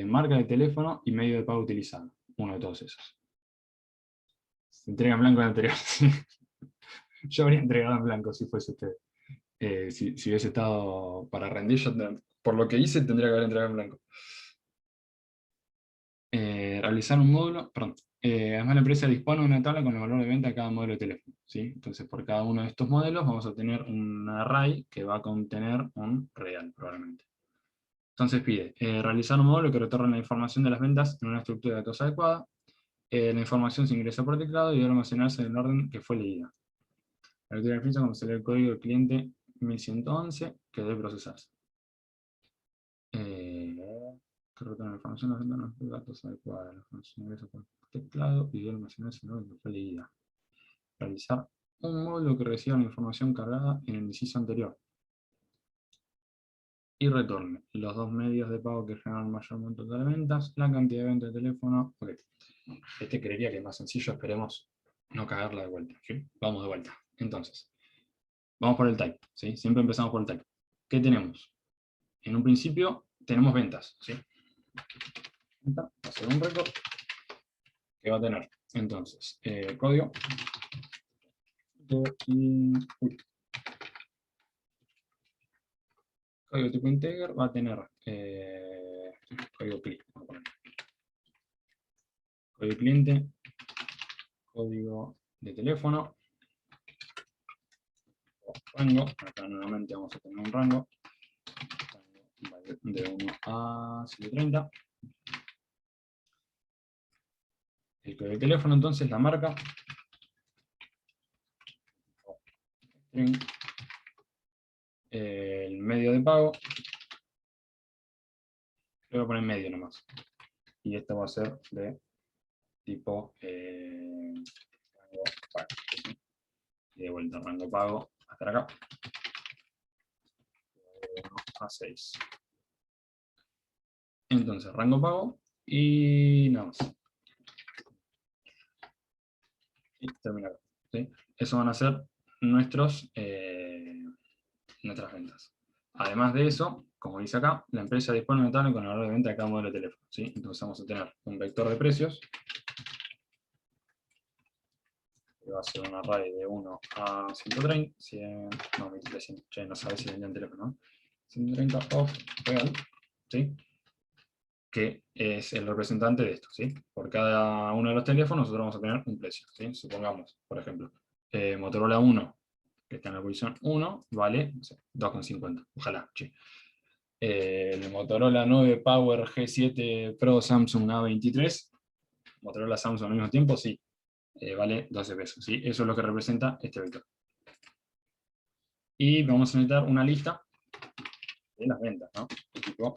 marca de teléfono y medio de pago utilizado. Uno de todos esos. Se entrega en blanco en el anterior. Yo habría entregado en blanco si fuese usted. Si hubiese estado para rendir, yo por lo que hice tendría que haber entregado en blanco. Realizar un módulo, perdón. Además la empresa dispone de una tabla con el valor de venta de cada modelo de teléfono. ¿Sí? Entonces por cada uno de estos modelos vamos a tener un array que va a contener un real probablemente. Entonces pide realizar un módulo que retorne la información de las ventas en una estructura de datos adecuada. La información se ingresa por teclado y debe almacenarse en el orden que fue leída. La lectura de ficha cuando se lee el código del cliente 1111 que debe procesarse. Que retorna la información de las ventas en los datos adecuados. La información se ingresa por teclado y debe almacenarse en el orden que fue leída. Realizar un módulo que reciba la información cargada en el inciso anterior. Y retorne los dos medios de pago que generan mayor monto de ventas, la cantidad de ventas de teléfono. Okay. Este creería que es más sencillo, esperemos no cagarla de vuelta. ¿Sí? Vamos de vuelta. Entonces, vamos por el type. ¿Sí? Siempre empezamos por el type. ¿Qué tenemos? En un principio tenemos ventas. ¿Sí? Va a ser un récord que va a tener. Entonces, código. Código tipo integer va a tener código cliente. Código cliente, código de teléfono, rango. Acá nuevamente vamos a tener un rango de 1 a 730. El código de teléfono, entonces, la marca. String. El medio de pago. Le voy a poner medio nomás. Y esto va a ser de tipo rango pago. Y de vuelta rango pago hasta acá. De 1 a 6. Entonces, rango pago y nada más. Y termina acá. ¿Sí? Eso van a ser nuestras ventas. Además de eso, como dice acá, la empresa dispone de una tabla con el valor de venta de cada modelo de teléfono. ¿Sí? Entonces vamos a tener un vector de precios, que va a ser un array de 1 a 130, 100, no, 1300, che, no sabe si vendían teléfono, ¿no? 130 of real, ¿sí? Que es el representante de esto, ¿sí? Por cada uno de los teléfonos nosotros vamos a tener un precio, ¿sí? Supongamos, por ejemplo, Motorola 1, que está en la posición 1, vale, no sé, 2,50, ojalá, che. El Motorola 9 Power G7 Pro Samsung A23, Motorola Samsung al mismo tiempo, sí, vale 12 pesos, ¿sí? Eso es lo que representa este vector. Y vamos a necesitar una lista de las ventas, ¿no? Tipo,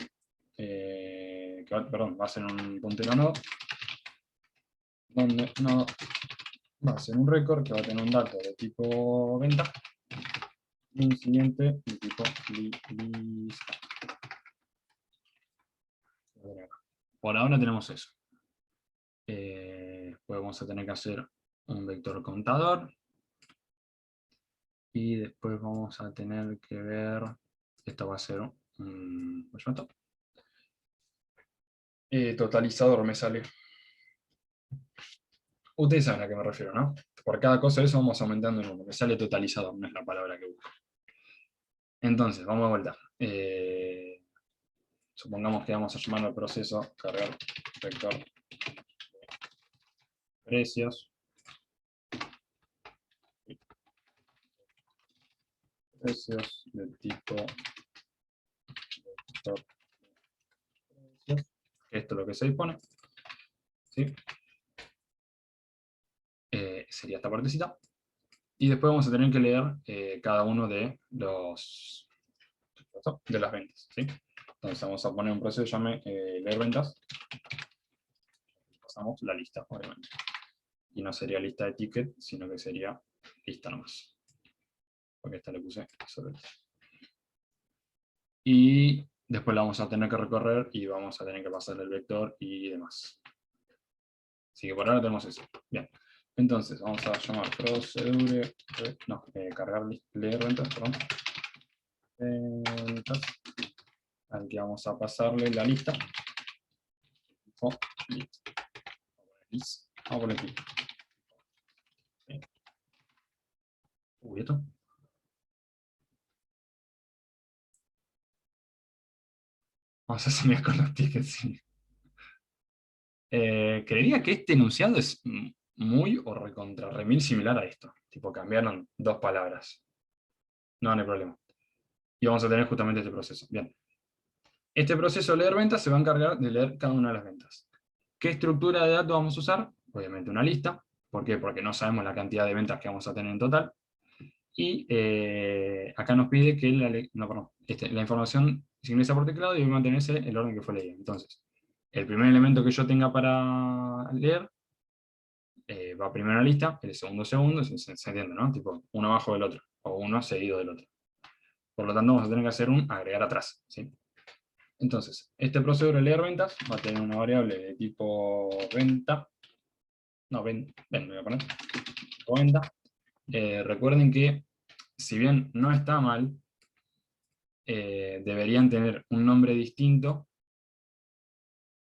perdón, va a ser un puntero nodo, donde nodo va a ser un record que va a tener un dato de tipo venta y un siguiente de tipo lista. Por ahora tenemos eso. Después vamos a tener que hacer un vector contador. Y después vamos a tener que ver, esto va a ser un totalizador, me sale. Ustedes saben a qué me refiero, ¿no? Por cada cosa de eso vamos aumentando el número. Me sale totalizador, no es la palabra que busco. Entonces, vamos de vuelta. Supongamos que vamos a llamar al proceso cargar vector de precios. Precios del tipo vector de precios. Esto es lo que se dispone. ¿Sí? Sería esta partecita. Y después vamos a tener que leer cada uno de las ventas, ¿sí? Entonces vamos a poner un proceso que llame leer ventas. Pasamos la lista, obviamente. Y no sería lista de ticket, sino que sería lista nomás. Porque esta le puse solo lista. Y después la vamos a tener que recorrer y vamos a tener que pasar el vector y demás. Así que por ahora tenemos eso. Bien. Entonces vamos a llamar procedure, cargar leer ventas, perdón. Ventas, al que vamos a pasarle la lista. Vamos a poner aquí. Uy, esto. Vamos a hacer con los tickets, sí. Creería que este enunciado es muy o recontra remil similar a esto. Tipo, cambiaron dos palabras. No, no hay problema. Y vamos a tener justamente este proceso. Bien. Este proceso de leer ventas se va a encargar de leer cada una de las ventas. ¿Qué estructura de datos vamos a usar? Obviamente una lista. ¿Por qué? Porque no sabemos la cantidad de ventas que vamos a tener en total. Y acá nos pide que la información se ingresa por teclado y debe mantenerse el orden que fue leído. Entonces, el primer elemento que yo tenga para leer va primero a la lista, el segundo, se entiende, ¿no? Tipo, uno abajo del otro, o uno seguido del otro. Por lo tanto, vamos a tener que hacer un agregar atrás, ¿sí? Entonces, este proceduro de leer ventas va a tener una variable de tipo venta. No, me voy a poner. O venta. Recuerden que, si bien no está mal, deberían tener un nombre distinto.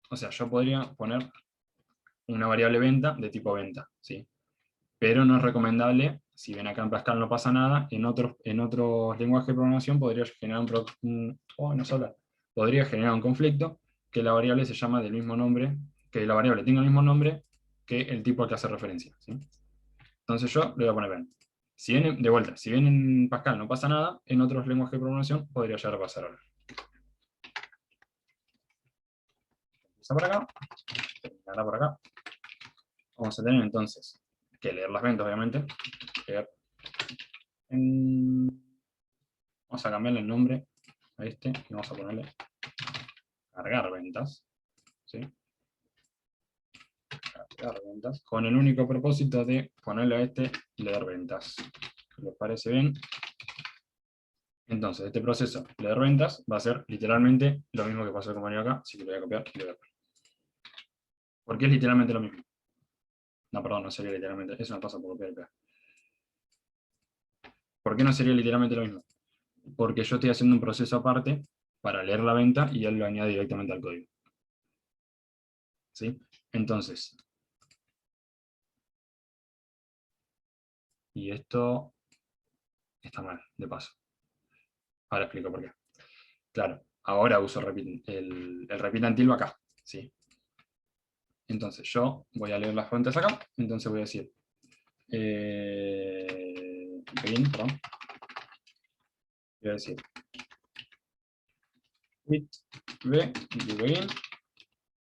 O sea, yo podría poner una variable venta de tipo venta, ¿sí? Pero no es recomendable si ven acá en Pascal no pasa nada, en otros lenguajes de programación podría generar podría generar un conflicto que la variable se llama del mismo nombre, que la variable tenga el mismo nombre que el tipo al que hace referencia, ¿sí? Entonces yo le voy a poner ven. Si bien, de vuelta, si bien en Pascal no pasa nada, en otros lenguajes de programación podría llegar a pasar ahora. Empieza por acá, terminará por acá. Vamos a tener entonces que leer las ventas, obviamente. Vamos a cambiarle el nombre a este y vamos a ponerle cargar ventas, ¿sí? Cargar ventas, con el único propósito de ponerle a este leer ventas. ¿Les parece bien? Entonces, este proceso, leer ventas, va a ser literalmente lo mismo que pasó el compañero acá, así que lo voy a copiar y lo voy a pegar. ¿Por qué es literalmente lo mismo? No, perdón, no sería literalmente, eso no pasa por copiar y pegar. ¿Por qué no sería literalmente lo mismo? Porque yo estoy haciendo un proceso aparte para leer la venta y él lo añade directamente al código. ¿Sí? Entonces, y esto está mal, de paso. Ahora explico por qué. Claro, ahora uso el repeat until acá, ¿sí? Entonces yo voy a leer las fuentes acá, entonces voy a decir begin, perdón. Voy a decir with b begin.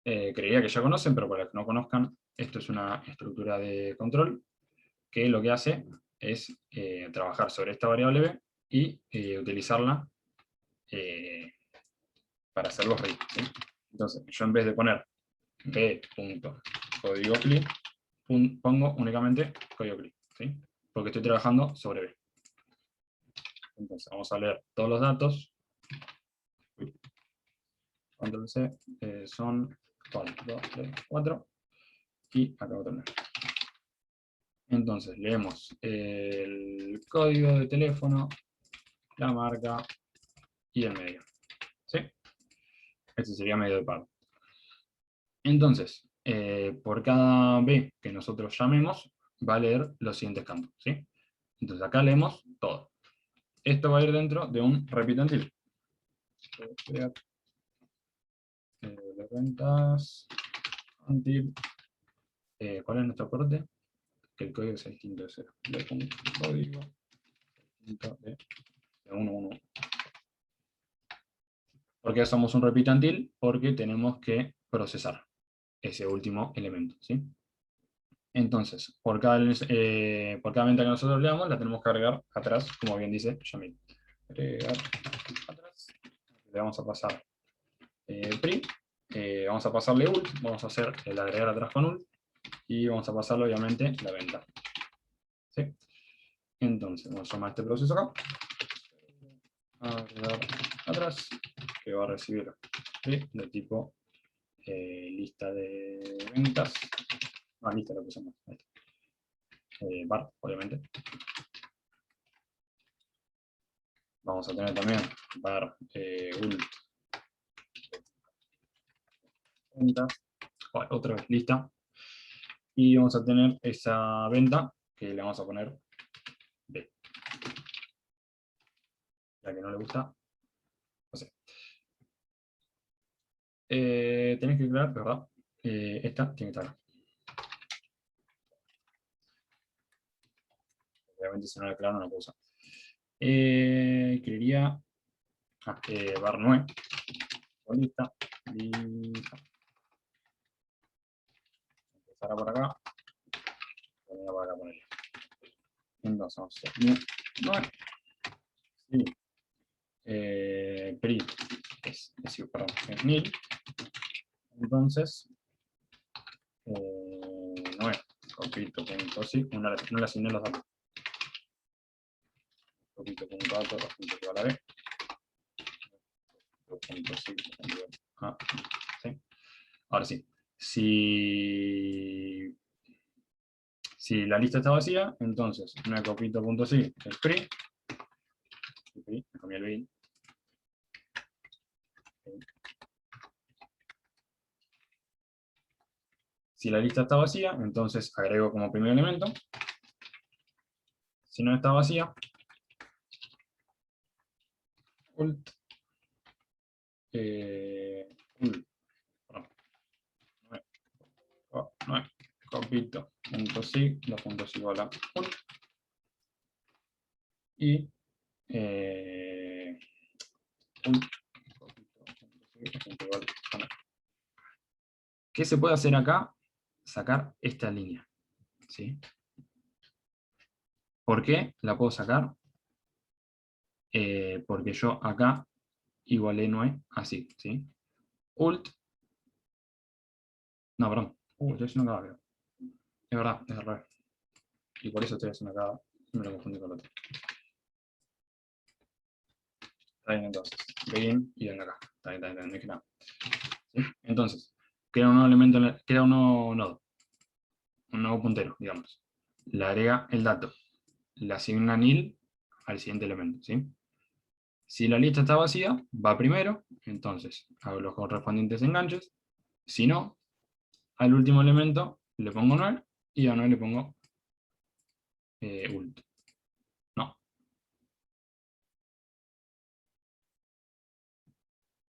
Creería que ya conocen, pero para los que no conozcan, esto es una estructura de control que lo que hace es trabajar sobre esta variable b y utilizarla para hacer los reads, ¿sí? Entonces, yo en vez de poner b.código click, pongo únicamente código click, ¿sí? Porque estoy trabajando sobre b. Entonces, vamos a leer todos los datos. Control C, son 1, 2, 3, 4, y acabo de terminar. Entonces, leemos el código de teléfono, la marca y el medio, ¿sí? Este sería medio de pago. Entonces, por cada B que nosotros llamemos, va a leer los siguientes campos, ¿sí? Entonces acá leemos todo. Esto va a ir dentro de un repeat until. Las ventas, until. ¿Cuál es nuestro corte? Que el código es distinto de 0. Le pongo código distinto de 1, 1. ¿Por qué somos un repeat until? Porque tenemos que procesar ese último elemento, ¿sí? Entonces, por cada venta que nosotros leamos, la tenemos que agregar atrás, como bien dice Yamil. Agregar atrás. Le vamos a pasar pri, vamos a pasarle ult, vamos a hacer el agregar atrás con ult, y vamos a pasarle obviamente la venta. ¿Sí? Entonces, vamos a llamar este proceso acá. Agregar atrás, que va a recibir de tipo lista de ventas. No, lista lo pusimos. Bar, obviamente. Vamos a tener también bar ult ventas. Otra vez lista. Y vamos a tener esa venta que le vamos a poner B. La que no le gusta, no sé. Tenés que crear, ¿verdad? Esta tiene que estar acá. Obviamente si no la declaro no la puedo usar. Crearía bar 9. Lista. Empezará por acá. Termina por acá ponerle. Entonces vamos a hacer 9. Sí. Pri es nil. Entonces 9. Copito punto sí. No le asigné los datos. Copito punto datos, punto que va a la B. Punto sí. ¿Sí? Ahora sí. Si la lista está vacía, entonces una copito punto sí es free. Me cambié el bin. Si la lista está vacía, entonces agrego como primer elemento. Si no está vacía, ult, ult, perdón, 9, copito, punto sig, 2.sig igual a ult, y ult, copito, igual a 9. ¿Qué se puede hacer acá? Sacar esta línea, ¿sí? ¿Por qué la puedo sacar? Porque yo acá igualé 9 así, ¿sí? Ult, no, perdón, estoy haciendo acá, creo. Es verdad, es al revés. Y por eso estoy haciendo acá, me lo confundí con el otro. Está bien, entonces, begin y venga acá. Está bien, no hay que nada. ¿Sí? Entonces, crea un nuevo elemento, crea un nuevo nodo, un nuevo puntero, digamos. Le agrega el dato, le asigna nil al siguiente elemento, ¿sí? Si la lista está vacía, va primero, entonces hago los correspondientes enganches. Si no, al último elemento le pongo 9 y a 9 le pongo ult. No.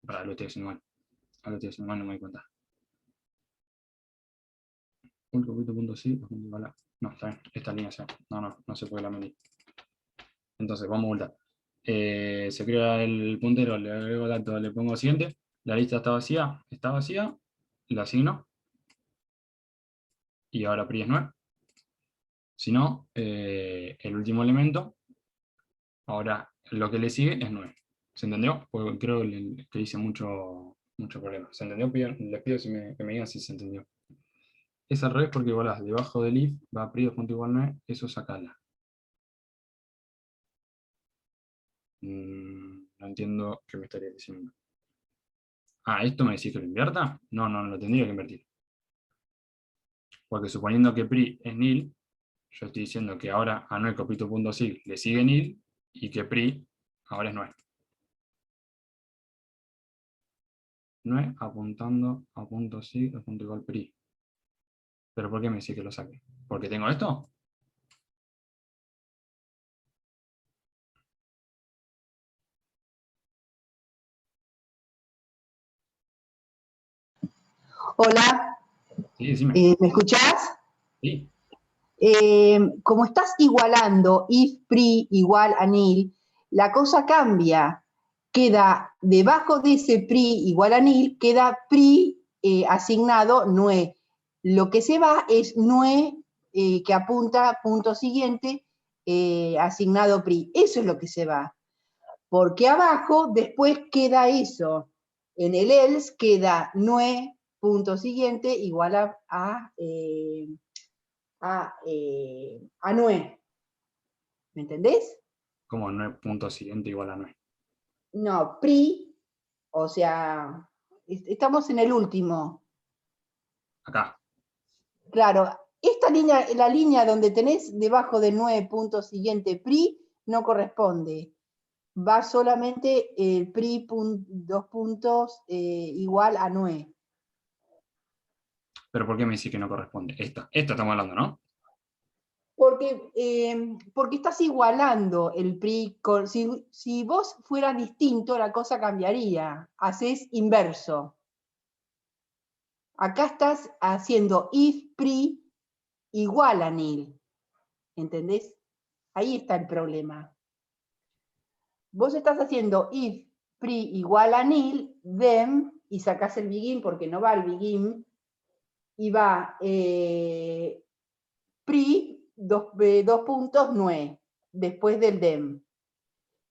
Para, lo estoy haciendo mal. Ahora lo estoy haciendo mal, no me doy cuenta. Ult, punto sí, no, está bien, esta línea se no se puede la medir. Entonces, vamos a ultar. Se crea el puntero, le agrego dato, le pongo siguiente. La lista está vacía, la asigno. Y ahora PRI es 9. Si no, el último elemento, ahora lo que le sigue es 9. ¿Se entendió? Porque creo que hice mucho problema. ¿Se entendió? Les pido que me digan si se entendió. Es al revés porque igualás, debajo del if va PRI igual 9, eso sacala. No entiendo qué me estaría diciendo. Ah, ¿esto me decís que lo invierta? No, no lo tendría que invertir. Porque suponiendo que PRI es nil, yo estoy diciendo que ahora a 9 copito.sig le sigue nil y que PRI ahora es 9. 9 apuntando a punto sig, a punto igual PRI. ¿Pero por qué me decís que lo saque? ¿Porque tengo esto? Hola, Sí, decime. ¿me escuchás? Sí. Como estás igualando if pri igual a nil, la cosa cambia. Queda debajo de ese pri igual a nil, queda pri asignado 9. Lo que se va es 9 que apunta a punto siguiente asignado pri. Eso es lo que se va. Porque abajo después queda eso. En el else queda 9 punto siguiente igual a 9. ¿Me entendés? Como 9 punto siguiente igual a 9. No, PRI, o sea, estamos en el último. Acá. Claro, esta línea, la línea donde tenés debajo de 9 puntos siguiente PRI, no corresponde. Va solamente el PRI 2 puntos igual a 9. ¿Pero por qué me decís que no corresponde? Esta estamos hablando, ¿no? Porque estás igualando el PRI. Si vos fueras distinto, la cosa cambiaría. Haces inverso. Acá estás haciendo if PRI igual a nil. ¿Entendés? Ahí está el problema. Vos estás haciendo if PRI igual a nil, then, y sacás el begin porque no va el begin, y va PRI 2 puntos 9, después del dem.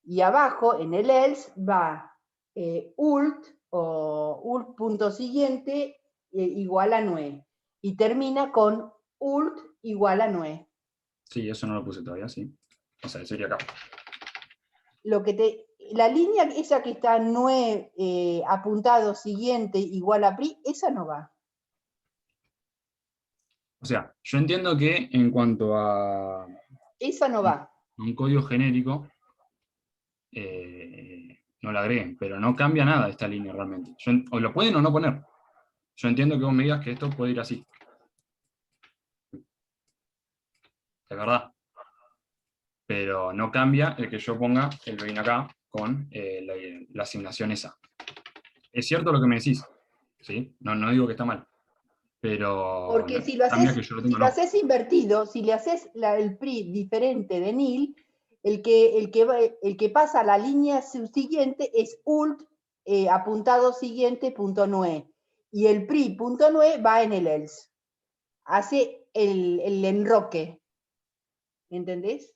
Y abajo, en el else, va ult o ult punto siguiente igual a 9. Y termina con ult igual a 9. Sí, eso no lo puse todavía, sí. O sea, sería acá. La línea esa que está 9 apuntado siguiente igual a PRI, esa no va. O sea, yo entiendo que en cuanto a Esa no va. un código genérico, no la agreguen, pero no cambia nada esta línea realmente. O lo pueden o no poner. Yo entiendo que vos me digas que esto puede ir así. Es verdad. pero no cambia el que yo ponga el begin acá con la asignación esa. Es cierto lo que me decís, ¿sí? No digo que está mal, pero Porque no si lo cambia haces, que yo lo si tengo lo no. haces invertido, si le haces el PRI diferente de nil, el que pasa a la línea subsiguiente es ult apuntado siguiente punto nue. Y el PRI punto nue va en el else. Hace el enroque. ¿Entendés?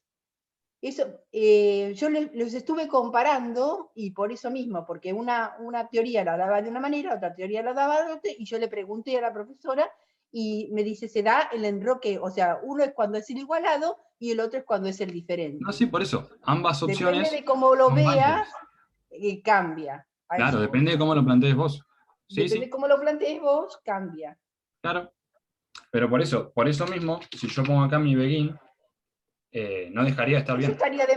Eso, yo los estuve comparando y por eso mismo, porque una teoría la daba de una manera, otra teoría la daba de otra, y yo le pregunté a la profesora y me dice, se da el enroque, o sea, uno es cuando es el igualado y el otro es cuando es el diferente. No, sí, por eso. Ambas opciones Depende de cómo lo son válidas. veas, cambia. A Claro, eso voy. depende de cómo lo plantees vos. Sí, Depende de sí, cómo lo plantees vos, cambia. claro. Pero por eso mismo, si yo pongo acá mi begin, no dejaría de estar Eso bien. estaría de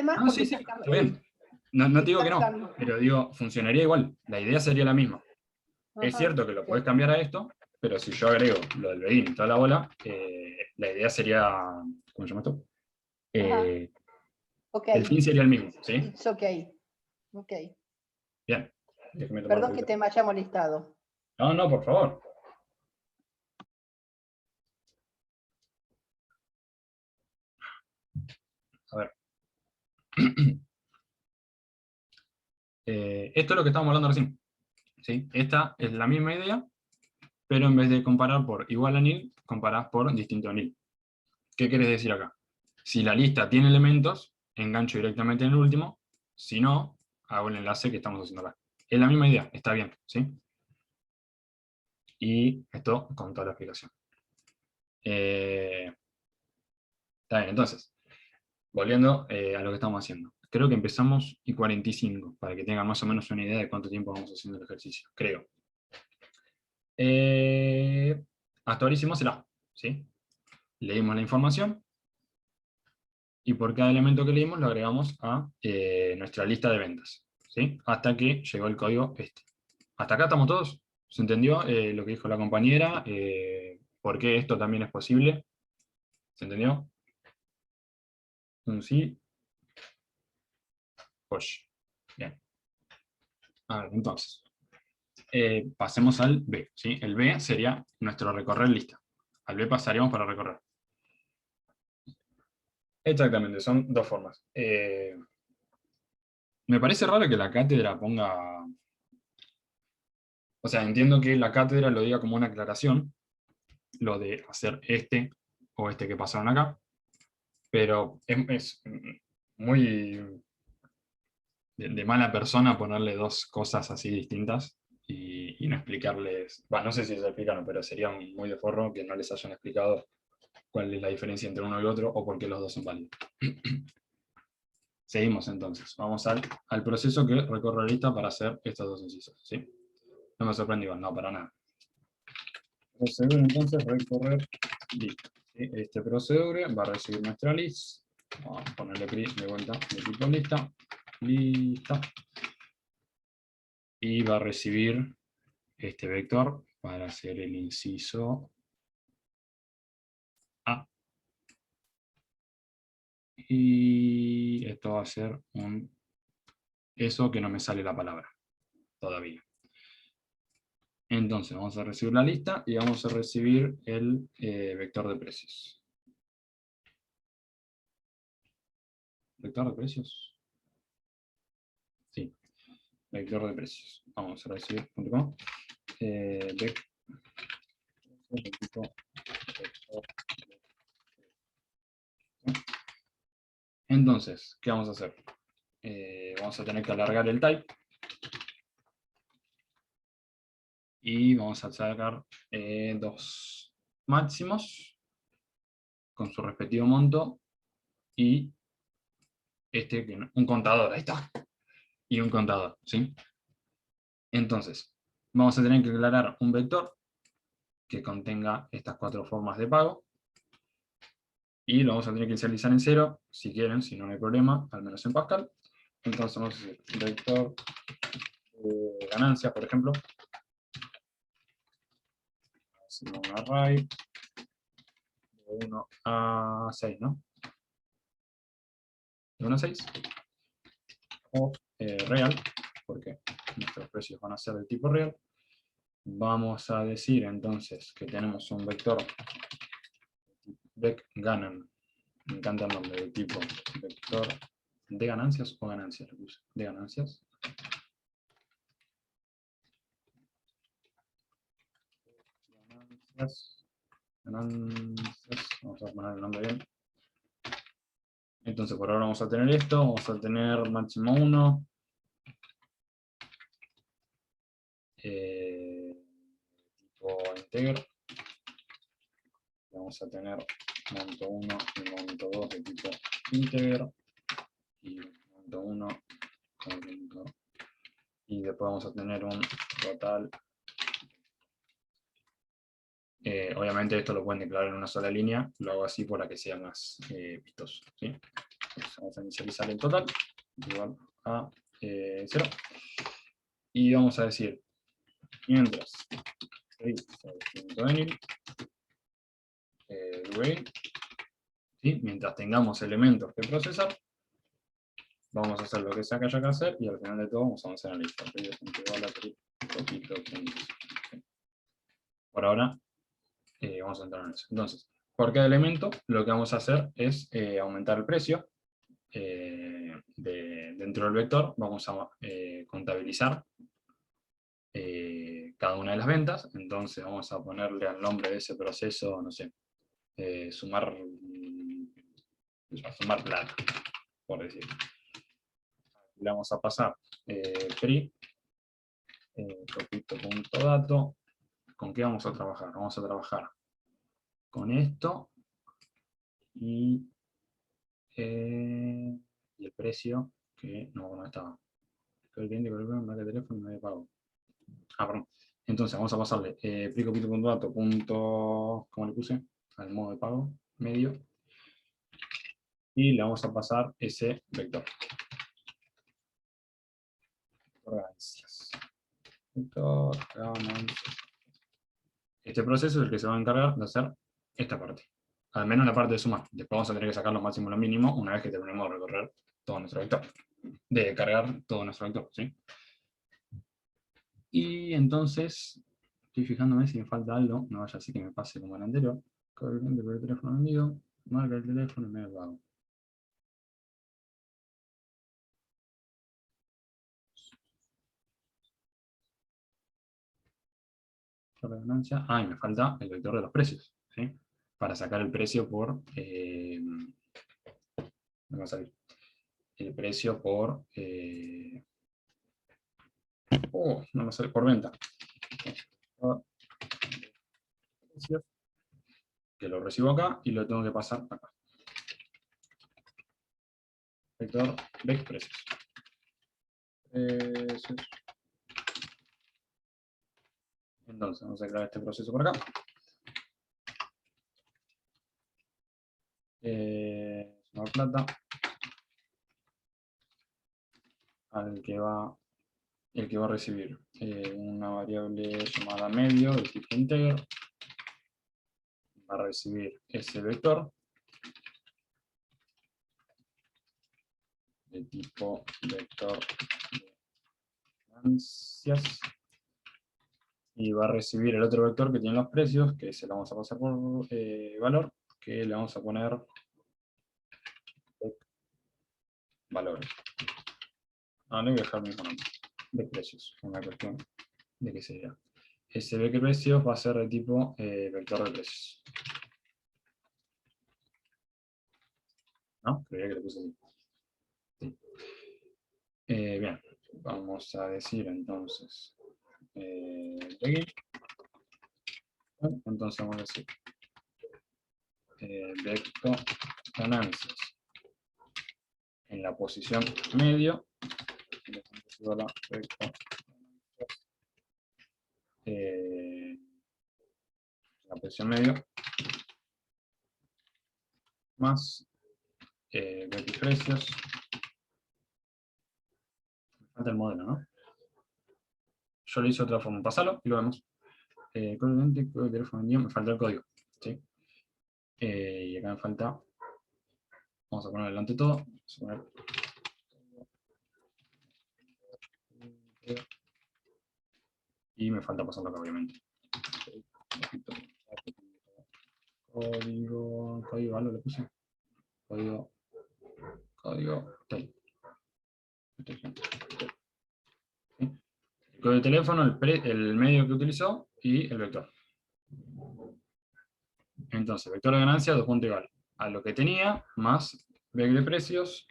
más No, porque sí, sí, está bien. No te digo que no, cambiando. pero digo, funcionaría igual. La idea sería la misma. Es Ajá, cierto que lo ok. podés cambiar a esto, pero si yo agrego lo del begin y toda la bola, la idea sería, ¿cómo se llama esto? Ajá, ok. El fin sería el mismo, ¿sí? It's okay. Ok. Bien. Déjeme tomar un Perdón que poquito. te me haya molestado. No, no, por favor. A ver. Esto es lo que estábamos hablando recién. ¿Sí? Esta es la misma idea, pero en vez de comparar por igual a nil, comparás por distinto a nil. ¿Qué querés decir acá? Si la lista tiene elementos, engancho directamente en el último. Si no, hago el enlace que estamos haciendo acá. Es la misma idea, está bien, ¿sí? Y esto con toda la explicación. Está bien, entonces, volviendo a lo que estamos haciendo. Creo que empezamos y 45, para que tengan más o menos una idea de cuánto tiempo vamos haciendo el ejercicio, creo. Hasta ahora hicimos el A, ¿sí? Leímos la información, y por cada elemento que leímos lo agregamos a nuestra lista de ventas, ¿sí? Hasta que llegó el código este. ¿Hasta acá estamos todos? ¿Se entendió lo que dijo la compañera? ¿Por qué esto también es posible? ¿Se entendió? Un sí. Pues, bien. A ver, entonces, pasemos al B, ¿sí? El B sería nuestro recorrer lista. Al B pasaríamos para recorrer. Exactamente, son dos formas. Me parece raro que la cátedra ponga... O sea, entiendo que la cátedra lo diga como una aclaración, lo de hacer este o este que pasaron acá, pero es muy de mala persona ponerle dos cosas así distintas y no explicarles, bueno, no sé si se explicaron, pero sería muy de forro que no les hayan explicado cuál es la diferencia entre uno y otro o por qué los dos son válidos. Seguimos entonces, vamos al proceso que recorre la lista para hacer estos dos incisos, ¿sí? No me sorprendió, no, para nada. Procedure entonces recorrer lista. ¿Sí? Este procedure va a recibir nuestra list. Vamos a ponerle de vuelta de tipo lista. Lista. Y va a recibir este vector para hacer el inciso A. Y esto va a ser eso que no me sale la palabra todavía. Entonces vamos a recibir la lista y vamos a recibir el vector de precios. ¿Vector de precios? Sí, vector de precios. Vamos a recibir .com. Entonces, ¿qué vamos a hacer? Vamos a tener que alargar el type y vamos a sacar dos máximos con su respectivo monto y un contador, ahí está, y un contador, ¿sí? Entonces, vamos a tener que aclarar un vector que contenga estas cuatro formas de pago y lo vamos a tener que inicializar en 0, si quieren, si no, no hay problema, al menos en Pascal. Entonces vamos a decir vector de ganancias, por ejemplo. Hacemos un array de 1 a 6, ¿no? de 1 a 6, o real, porque nuestros precios van a ser de tipo real. Vamos a decir entonces que tenemos un vector vec_ganan, me encanta el nombre, de tipo vector de ganancias o ganancias, de ganancias. Ganancias, vamos a poner el nombre bien. Entonces por ahora vamos a tener esto, vamos a tener máximo 1, tipo integer, vamos a tener monto 1 y monto 2 de tipo integer, y monto 1 con monto, y después vamos a tener un total. Obviamente esto lo pueden declarar en una sola línea, lo hago así para que sea más vistoso, ¿sí? Entonces vamos a inicializar el total, igual a 0, y vamos a decir, mientras .enil, ¿sí? Mientras tengamos elementos que procesar, vamos a hacer lo que sea que haya que hacer, y al final de todo vamos a avanzar en la lista. Por ahora, vamos a entrar en eso. Entonces, por cada elemento, lo que vamos a hacer es aumentar el precio. Dentro del vector vamos a contabilizar cada una de las ventas. Entonces vamos a ponerle al nombre de ese proceso, no sé, sumar plata, por decir. Le vamos a pasar pri, topito.dato. ¿Con qué vamos a trabajar? Vamos a trabajar con esto y el precio que no estaba. El cliente con el marca de teléfono no me pago. Perdón. Entonces vamos a pasarle pri.dato. ¿Cómo le puse? Al modo de pago medio. Y le vamos a pasar ese vector. Ganancias. Vector ganancias. Este proceso es el que se va a encargar de hacer esta parte. Al menos la parte de sumar. Después vamos a tener que sacar lo máximo y lo mínimo una vez que terminemos de recorrer todo nuestro vector. De cargar todo nuestro vector, ¿sí? Y entonces, estoy fijándome si me falta algo, no vaya así que me pase como el anterior. Corriente por el teléfono vendido, marca el teléfono y me lo pago. La ganancia. Y me falta el vector de los precios, ¿sí? Para sacar el precio por... me va a salir. El precio por... no me sale, por venta. Que lo recibo acá y lo tengo que pasar acá. Vector vec precios. Entonces vamos a crear este proceso por acá. Sumar plata. El que va a recibir una variable llamada medio de tipo integer. Va a recibir ese vector de tipo vector de ganancias, y va a recibir el otro vector que tiene los precios, que se lo vamos a pasar por valor, que le vamos a poner valores. Le voy a dejar mi nombre de precios, una cuestión de que sería. Ese vector de precios va a ser de tipo vector de precios. ¿No? Creía que le puse así. Sí. Bien, vamos a decir entonces entonces vamos a decir vector ganancias en la posición medio, la posición medio más vector precios. Me falta el modelo, ¿no? Yo lo hice de otra forma. Pasalo y lo vemos. Código de teléfono vendido, me falta el código, ¿sí? Y acá me falta Vamos a poner delante todo. Vamos a poner y me falta pasarlo acá, obviamente. Código, algo le puse. Código, tel. El código de teléfono, el medio que utilizó y el vector. Entonces, vector de ganancia, 2 puntos igual a lo que tenía, más vec de precios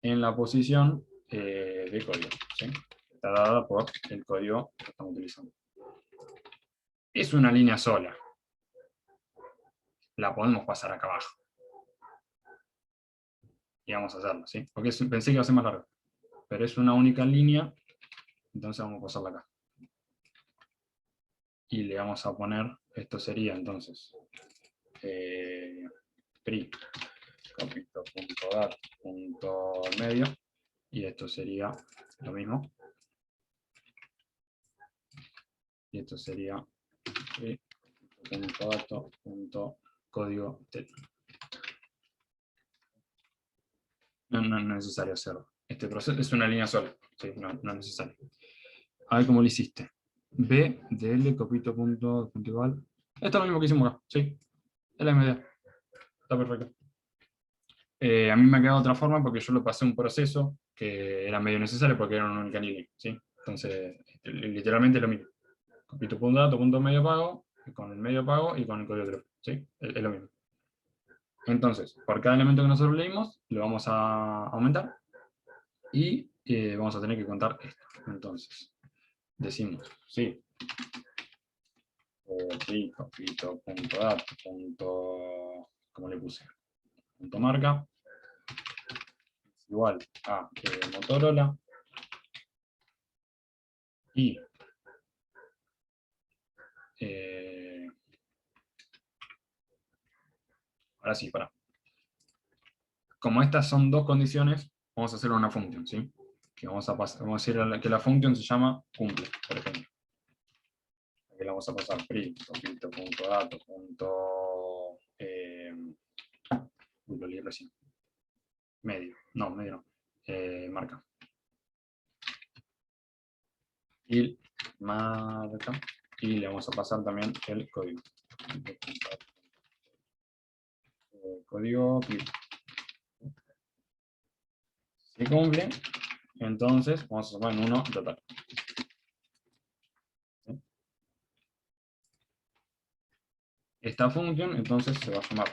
en la posición de código. ¿Sí? Está dada por el código que estamos utilizando. Es una línea sola. La podemos pasar acá abajo. Y vamos a hacerlo, ¿sí? Porque pensé que iba a ser más largo. Pero es una única línea, entonces vamos a pasarla acá. Y le vamos a poner, esto sería entonces, pri, copito.dat, punto medio, y esto sería lo mismo. Y esto sería pri.dato.código tel. No es necesario hacerlo. Este proceso es una línea sola, ¿sí? No es necesario. A ver cómo lo hiciste. B, dl, copito punto igual. Esto es lo mismo que hicimos acá, ¿sí? Es la misma idea. Está perfecto. A mí me ha quedado de otra forma porque yo lo pasé un proceso que era medio necesario porque era una única línea, ¿sí? Entonces, literalmente lo mismo. Copito punto dato, punto medio pago, con el medio pago y con el código de teléfono, ¿sí? Es lo mismo. Entonces, por cada elemento que nosotros leímos, lo vamos a aumentar y vamos a tener que contar esto. Entonces, decimos, sí, copito.dato, ¿cómo le puse? Punto marca, es igual a Motorola, y ahora sí, para. Como estas son dos condiciones, vamos a hacer una función, ¿sí? Que vamos a decir que la función se llama cumple, por ejemplo. Aquí le vamos a pasar pri, copito.dato, lo leí recién. Medio no, marca. Y marca, y le vamos a pasar también el código. Código clip. Si cumple, entonces vamos a sumar en 1 total. ¿Sí? Esta función entonces se va a llamar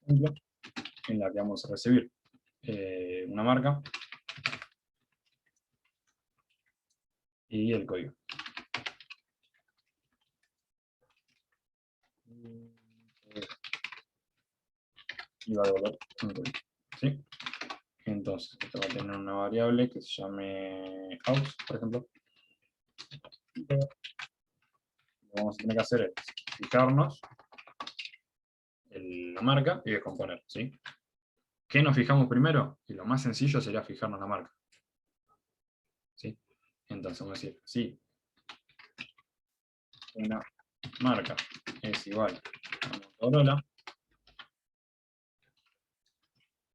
cumple, en la que vamos a recibir una marca y el código. Y va a devolver un código. ¿Sí? Entonces, esto va a tener una variable que se llame out, por ejemplo. Lo que vamos a tener que hacer es fijarnos la marca y descomponer, ¿sí? ¿Qué nos fijamos primero? Y lo más sencillo sería fijarnos la marca. ¿Sí? Entonces vamos a decir, sí, una marca es igual a Motorola,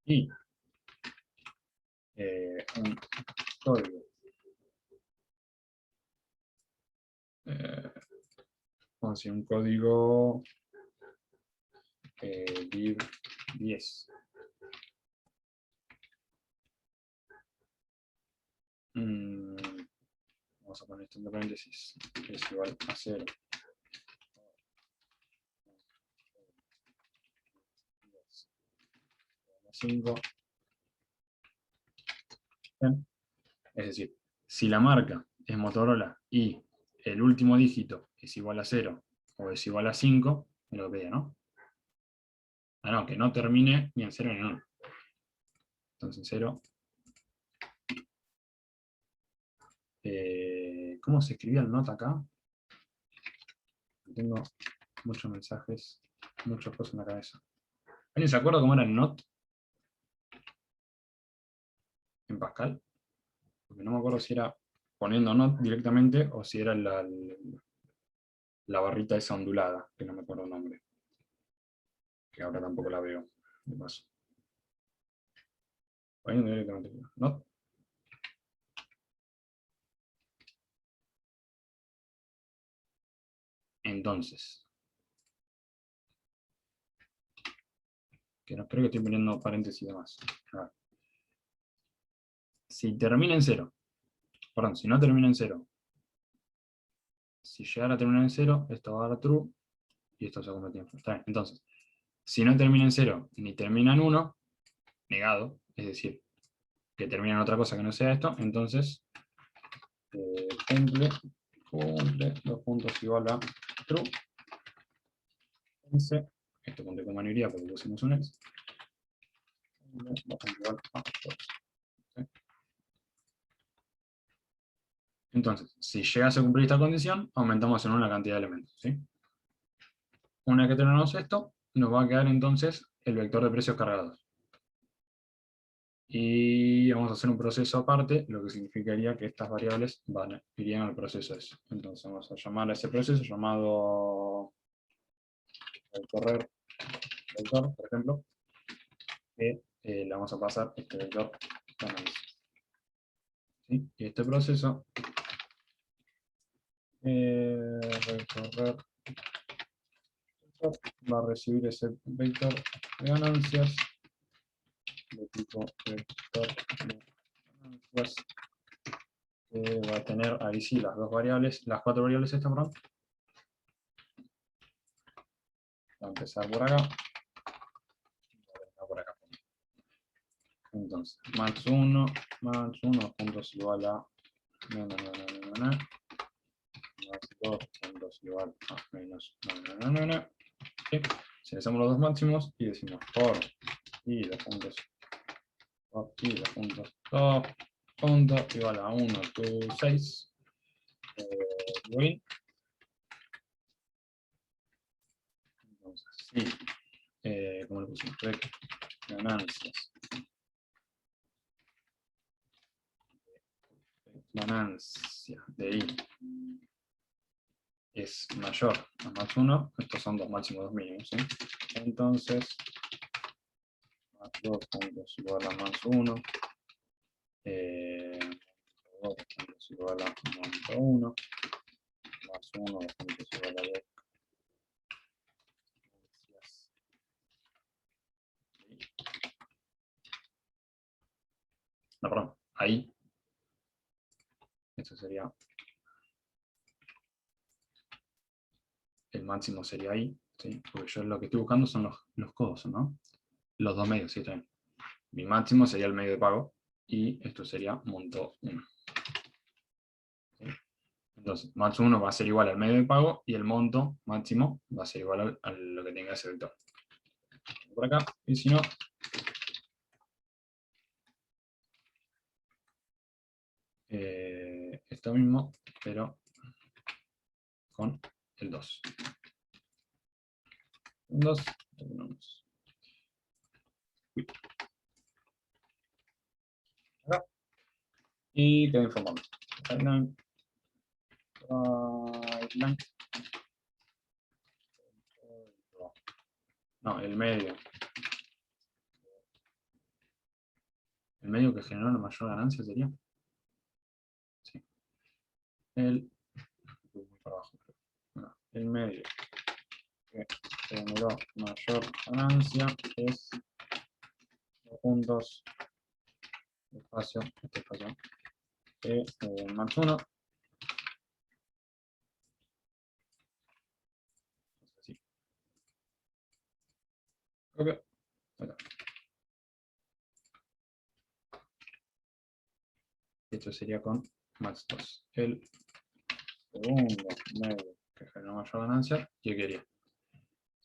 y un código vamos a decir un código div 10. Vamos a poner esto entre paréntesis, que es igual a 0. 5. Es decir, si la marca es Motorola y el último dígito es igual a 0 o es igual a 5, me lo pedía, ¿no? Ah, no, que no termine ni en 0 ni en 1. Entonces 0. ¿Cómo se escribía el not acá? Tengo muchos mensajes, muchas cosas en la cabeza. ¿Alguien se acuerda cómo era el not en Pascal? Porque no me acuerdo si era poniendo not directamente o si era la barrita esa ondulada, que no me acuerdo el nombre. que ahora tampoco la veo, de paso. Poniendo directamente not. Entonces, que no creo que estoy poniendo paréntesis y demás. A ver. Si termina en 0, perdón, si no termina en 0, si llegara a terminar en 0, esto va a dar true, y esto se convierte en false. Está bien. Entonces, si no termina en 0, ni termina en 1, negado, es decir, que termina en otra cosa que no sea esto, entonces cumple, 2 puntos igual a true. Entonces, esto conté con mayoría porque pusimos un else. Entonces, si llegase a cumplir esta condición, aumentamos en una cantidad de elementos, ¿sí? Una vez que tenemos esto, nos va a quedar entonces el vector de precios cargados. Y vamos a hacer un proceso aparte, lo que significaría que estas variables irían al proceso ese. Entonces vamos a llamar a ese proceso vamado correr vector, por ejemplo, que le vamos a pasar este vector de análisis. ¿Sí? Y este proceso recorrer va a recibir ese vector de ganancias de tipo vector de ganancias, que va a tener ahí sí las dos variables, las 4 variables estas, perdón. Va a empezar por acá. Por acá. Entonces, max1 puntos igual a más 2 puntos igual a menos. ¿Sí? Si hacemos los dos máximos y decimos por y de puntos por y de puntos 2 puntos igual a 1, 2, 6 win. Entonces, sí, como le pusimos, ganancias. Ganancia de i es mayor a más 1, estos son dos máximos, dos mínimos, ¿sí? Entonces, más 2 puntos igual a más 1, 2 puntos igual a más 1, más 1, 2 puntos igual a 2. No, perdón, ahí. Esto sería, el máximo sería ahí, ¿sí? Porque yo lo que estoy buscando son los codos, ¿no? Los dos medios, ¿sí? También. Mi máximo sería el medio de pago, y esto sería monto 1. ¿Sí? Entonces, max 1 va a ser igual al medio de pago, y el monto máximo va a ser igual a lo que tenga ese vector. Por acá, y si no, esto mismo, pero con el 2. 2, terminamos. Acá. Y queda informando. No, el medio. El medio que generó la mayor ganancia sería. Sí. El medio que generó mayor ganancia es puntos espacio, este espacio, más 1. Así. Okay. Esto sería con max 2. El segundo medio que generó mayor ganancia, que quería.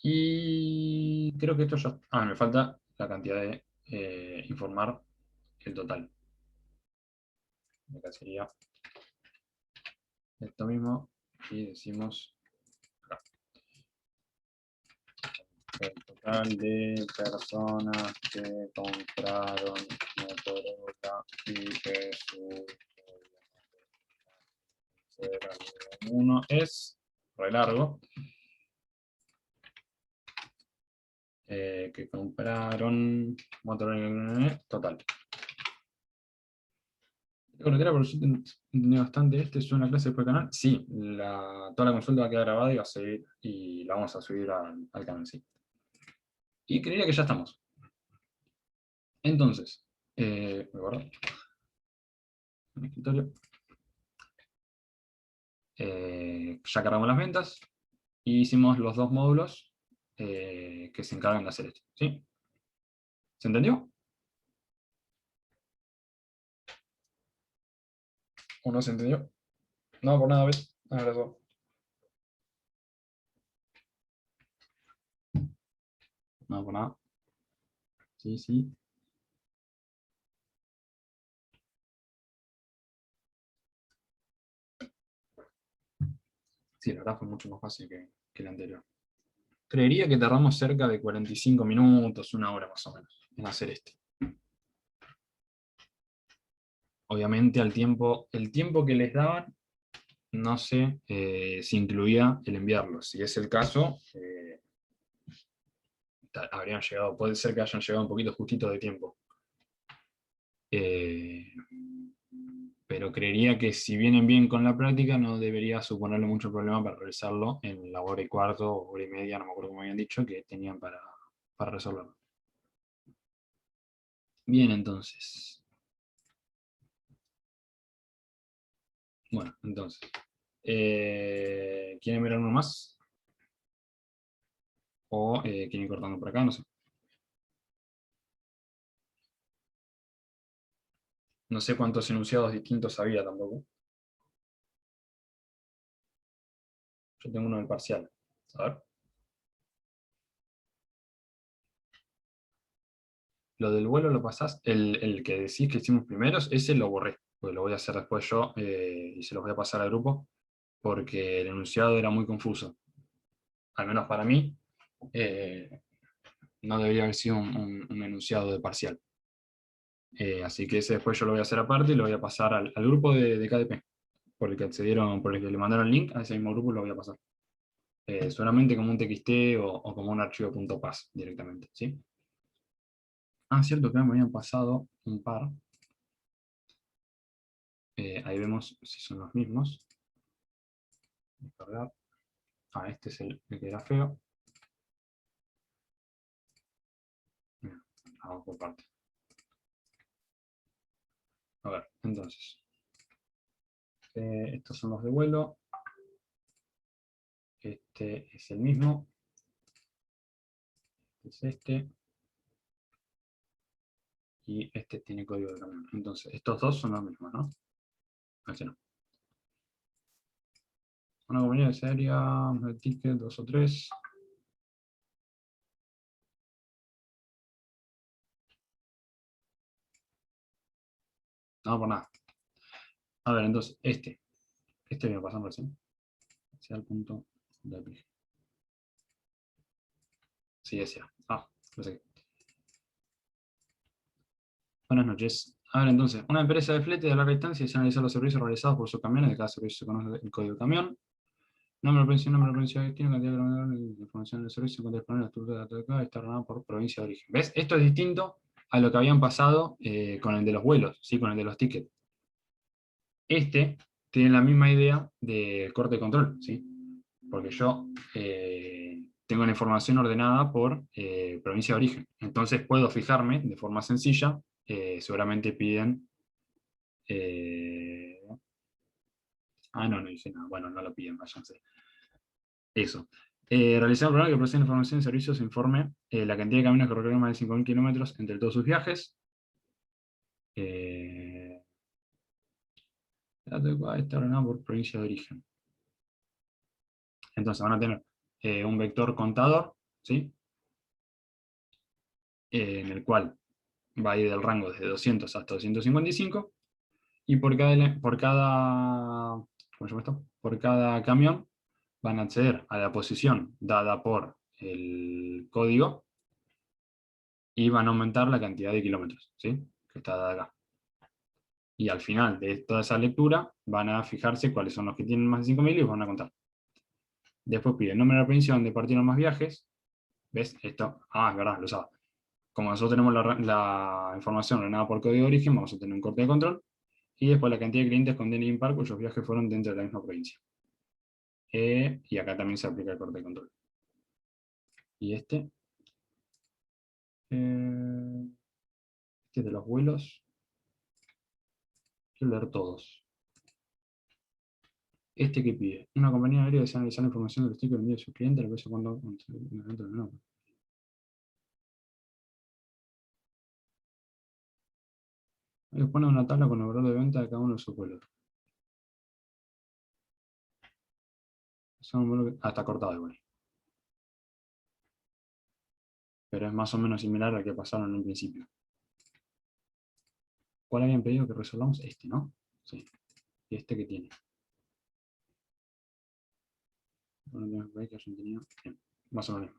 Y creo que esto ya... Ah, me falta la cantidad de informar el total. Acá sería esto mismo y decimos acá. El total de personas que compraron Motorola y que su 1 es re largo. que compraron Motorola, total. Pero yo entendí bastante. ¿Este es una clase después del canal? Sí, toda la consulta va a quedar grabada y va a seguir, y la vamos a subir al canal, sí. Y creería que ya estamos. Entonces, me guardo en el escritorio. Ya cargamos las ventas y hicimos los dos módulos que se encargan de hacer esto, ¿sí? ¿Se entendió? ¿O no se entendió? No, por nada, ¿ves? Un abrazo. No, por nada. Sí, sí. Sí, la verdad fue mucho más fácil que el anterior. Creería que tardamos cerca de 45 minutos, una hora más o menos, en hacer este. Obviamente el tiempo que les daban, no sé si incluía el enviarlo. Si es el caso, habrían llegado, puede ser que hayan llegado un poquito justito de tiempo. Pero creería que si vienen bien con la práctica, no debería suponerle mucho problema para realizarlo en la hora y cuarto, o hora y media, no me acuerdo cómo habían dicho, que tenían para resolverlo. Bien, entonces. Bueno, entonces. ¿Quieren ver uno más? ¿O quieren ir cortando por acá? No sé. No sé cuántos enunciados distintos había tampoco. Yo tengo uno del parcial. A ver. Lo del vuelo lo pasás, el que decís que hicimos primeros, ese lo borré, porque lo voy a hacer después yo y se los voy a pasar al grupo, porque el enunciado era muy confuso. Al menos para mí, no debería haber sido un enunciado de parcial. Así que ese después yo lo voy a hacer aparte y lo voy a pasar al grupo de KDP, por el que accedieron, por el que le mandaron el link, a ese mismo grupo lo voy a pasar. Solamente como un TXT o como un archivo .pas directamente, ¿sí? Ah, cierto que me habían pasado un par. Ahí vemos si son los mismos. Este es el que era feo. Bien, vamos por parte. A ver, entonces. Estos son los de vuelo. Este es el mismo. Este es este. Y este tiene código de camión. Entonces, estos dos son los mismos, ¿no? Este no. Una compañía de serie, el ticket, 2 o 3. No, por nada. A ver, entonces, este viene pasando recién. Hacia el punto de aplique. Sí, ese. No sé. Buenas noches. A ver, entonces, una empresa de flete de larga distancia desea analizar los servicios realizados por sus camiones. De cada servicio se conoce el código de camión. Nombre de provincia de destino, cantidad de información del servicio, cuenta disponible, la estructura de acá, está ordenado por provincia de origen. ¿Ves? Esto es distinto a lo que habían pasado con el de los vuelos, ¿sí? Con el de los tickets. Este tiene la misma idea de corte de control, ¿sí? Porque yo tengo la información ordenada por provincia de origen. Entonces puedo fijarme de forma sencilla, seguramente piden... no dije nada, bueno, no lo piden, váyanse. Eso. Realizar un programa que procede información y servicios, informe la cantidad de caminos que recorren más de 5.000 kilómetros entre todos sus viajes. Está ordenado por provincia de origen. Entonces van a tener un vector contador, ¿sí? En el cual va a ir del rango desde 200 hasta 255, y por cada camión van a acceder a la posición dada por el código y van a aumentar la cantidad de kilómetros, ¿sí? Que está dada acá. Y al final de toda esa lectura van a fijarse cuáles son los que tienen más de 5.000 y los van a contar. Después piden nombre de la provincia donde partieron más viajes, ¿Ves? Esto, es verdad, lo usaba. Como nosotros tenemos la información ordenada por código de origen, vamos a tener un corte de control, y después la cantidad de clientes con DNI impar cuyos viajes fueron dentro de la misma provincia. Y acá también se aplica el corte de control. Y este es de los vuelos. Quiero leer todos. Este que pide. Una compañía aérea desea analizar la información de los tickets vendidos a sus clientes, lo que eso cuando... Dispone de una tabla con el valor de venta de cada uno de sus vuelos. Está cortado igual. Pero es más o menos similar al que pasaron en un principio. ¿Cuál habían pedido que resolvamos? Este, ¿no? Sí. Y este que tiene. Bueno, que hayan tenido. Bien. Más o menos.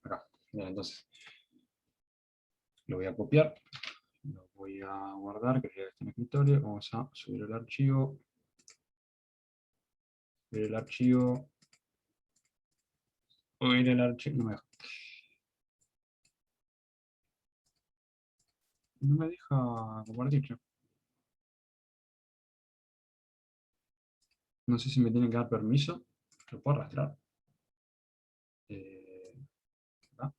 Acá. Bien, entonces. Lo voy a copiar. Lo voy a guardar, que ya está en el escritorio. Vamos a subir el archivo. Subir el archivo. Subir el archivo. No me deja compartir. No sé si me tienen que dar permiso. ¿Lo puedo arrastrar? Acá.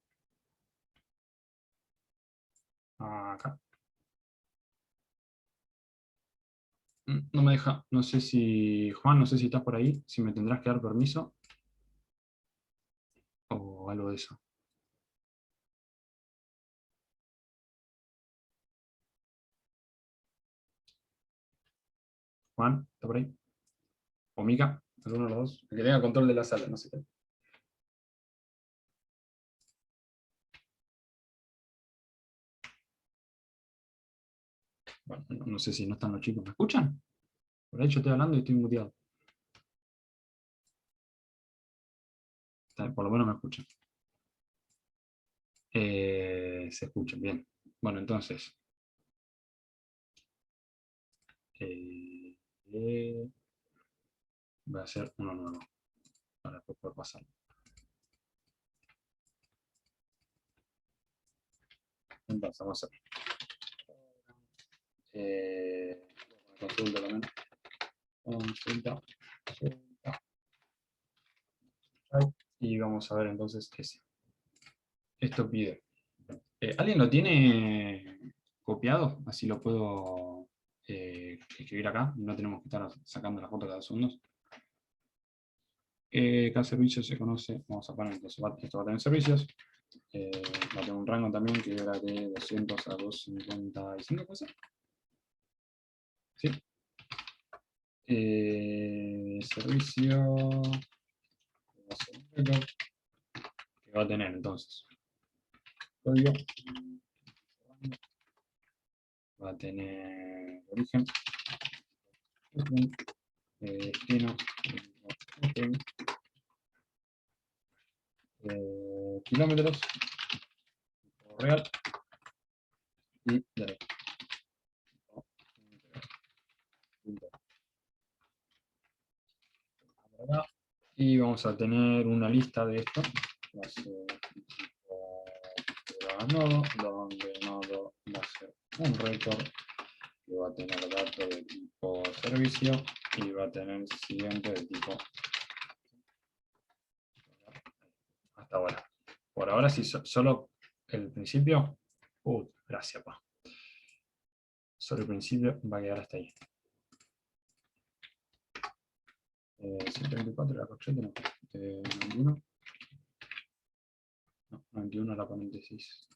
Acá. No me deja. No sé si... Juan, no sé si estás por ahí. Si me tendrás que dar permiso. O algo de eso. Juan, ¿está por ahí? O Mica, alguno de los dos. El que tenga control de la sala, no sé qué. Bueno, no sé si no están los chicos. ¿Me escuchan? Por ahí yo estoy hablando y estoy muteado. Por lo menos me escuchan. Se escuchan, bien. Bueno, entonces. Voy a hacer uno nuevo. Para después poder pasarlo. Entonces, vamos a hacer. Consulta también. Consulta. Y vamos a ver entonces ese. Esto pide. ¿Alguien lo tiene copiado? Así lo puedo escribir acá. No tenemos que estar sacando la foto cada 2 segundos. Cada servicio se conoce. Vamos a poner entonces. Esto va a tener servicios. Va a tener un rango también que era de 200 a 255, ¿puede ser? Sí. Servicio. Que va a tener entonces. Código. Va a tener origen. Destino. Kilómetros. Real. Y derecho. Y vamos a tener una lista de esto. Va a ser nodo, donde nodo va a ser un record que va a tener datos de tipo servicio y va a tener el siguiente de tipo hasta ahora. Por ahora sí, solo el principio. Gracias, pa. Solo el principio va a quedar hasta ahí. 124 la corchete, no. 91. No, 91 la ponente 6.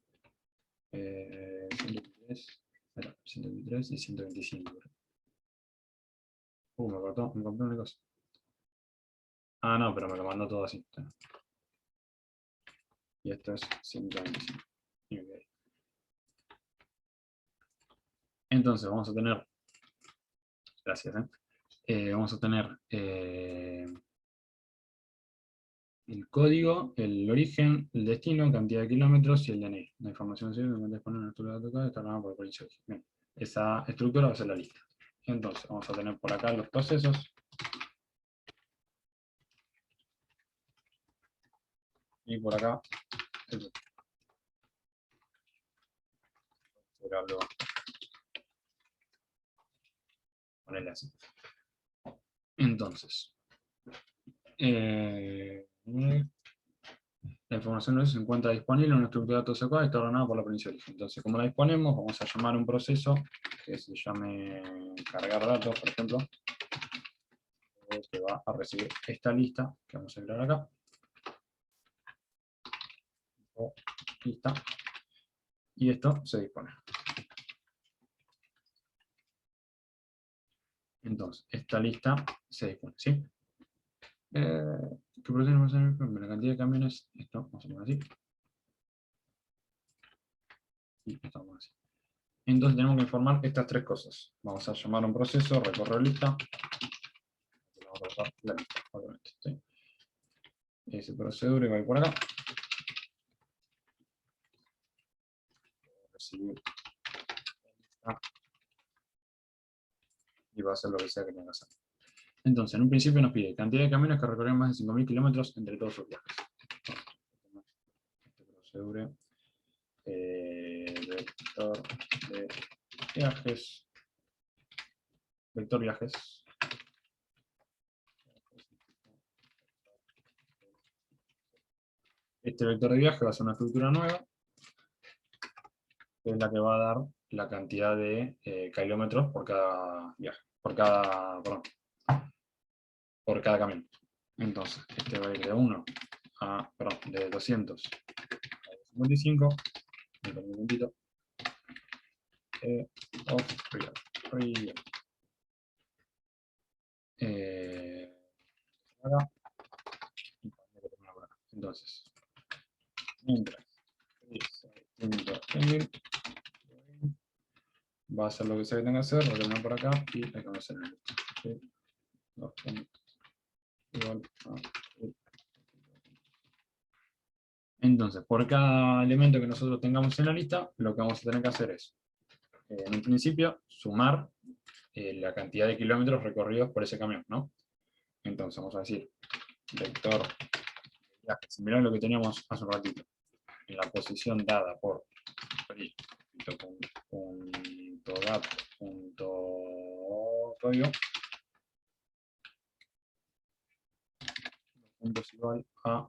123. 123 y 125. Me cortó, me compré una cosa. No, pero me lo mandó todo así. Y esto es 125. Okay. Entonces vamos a tener, gracias, vamos a tener el código, el origen, el destino, cantidad de kilómetros y el DNI. La información sirve que disponer en la estructura de datos está armada por el policio. Bien. esa estructura va a ser la lista. Entonces vamos a tener por acá los procesos. Y por acá el ponerle así. Entonces, la información se encuentra disponible en una estructura de datos SQL y está ordenada por la provincia de origen. Entonces, como la disponemos, vamos a llamar a un proceso que se llame cargar datos, por ejemplo, que va a recibir esta lista que vamos a crear acá. Lista. Y esto se dispone. Entonces, esta lista se dispone, ¿sí? ¿Qué proceso vamos a hacer? La cantidad de camiones, esto vamos a poner así. Y esto vamos a hacer. Entonces tenemos que informar estas tres cosas. Vamos a llamar a un proceso, recorrer lista. Vamos a recorrer la lista, obviamente, ¿sí? Ese procedura va a ir por acá. Recibir la lista. Y va a hacer lo que sea que tenga que hacer. Entonces, en un principio nos pide cantidad de camiones que recorrieron más de 5.000 kilómetros entre todos sus viajes. Este procedure, vector de viajes, vector viajes. Este vector de viaje va a ser una estructura nueva, que es la que va a dar la cantidad de kilómetros por cada viaje, por cada camión. Entonces, este va a ir de 1 a, de 200 a 55, un momentito, acá. Entonces, mientras va a hacer lo que se tenga que hacer, lo tenemos por acá y hay que hacer el ¿sí? Igual a entonces, por cada elemento que nosotros tengamos en la lista, lo que vamos a tener que hacer es, en un principio, sumar la cantidad de kilómetros recorridos por ese camión, ¿no? Entonces vamos a decir, vector viaje, similar a lo que teníamos hace un ratito, en la posición dada por .dato.código, puntos igual a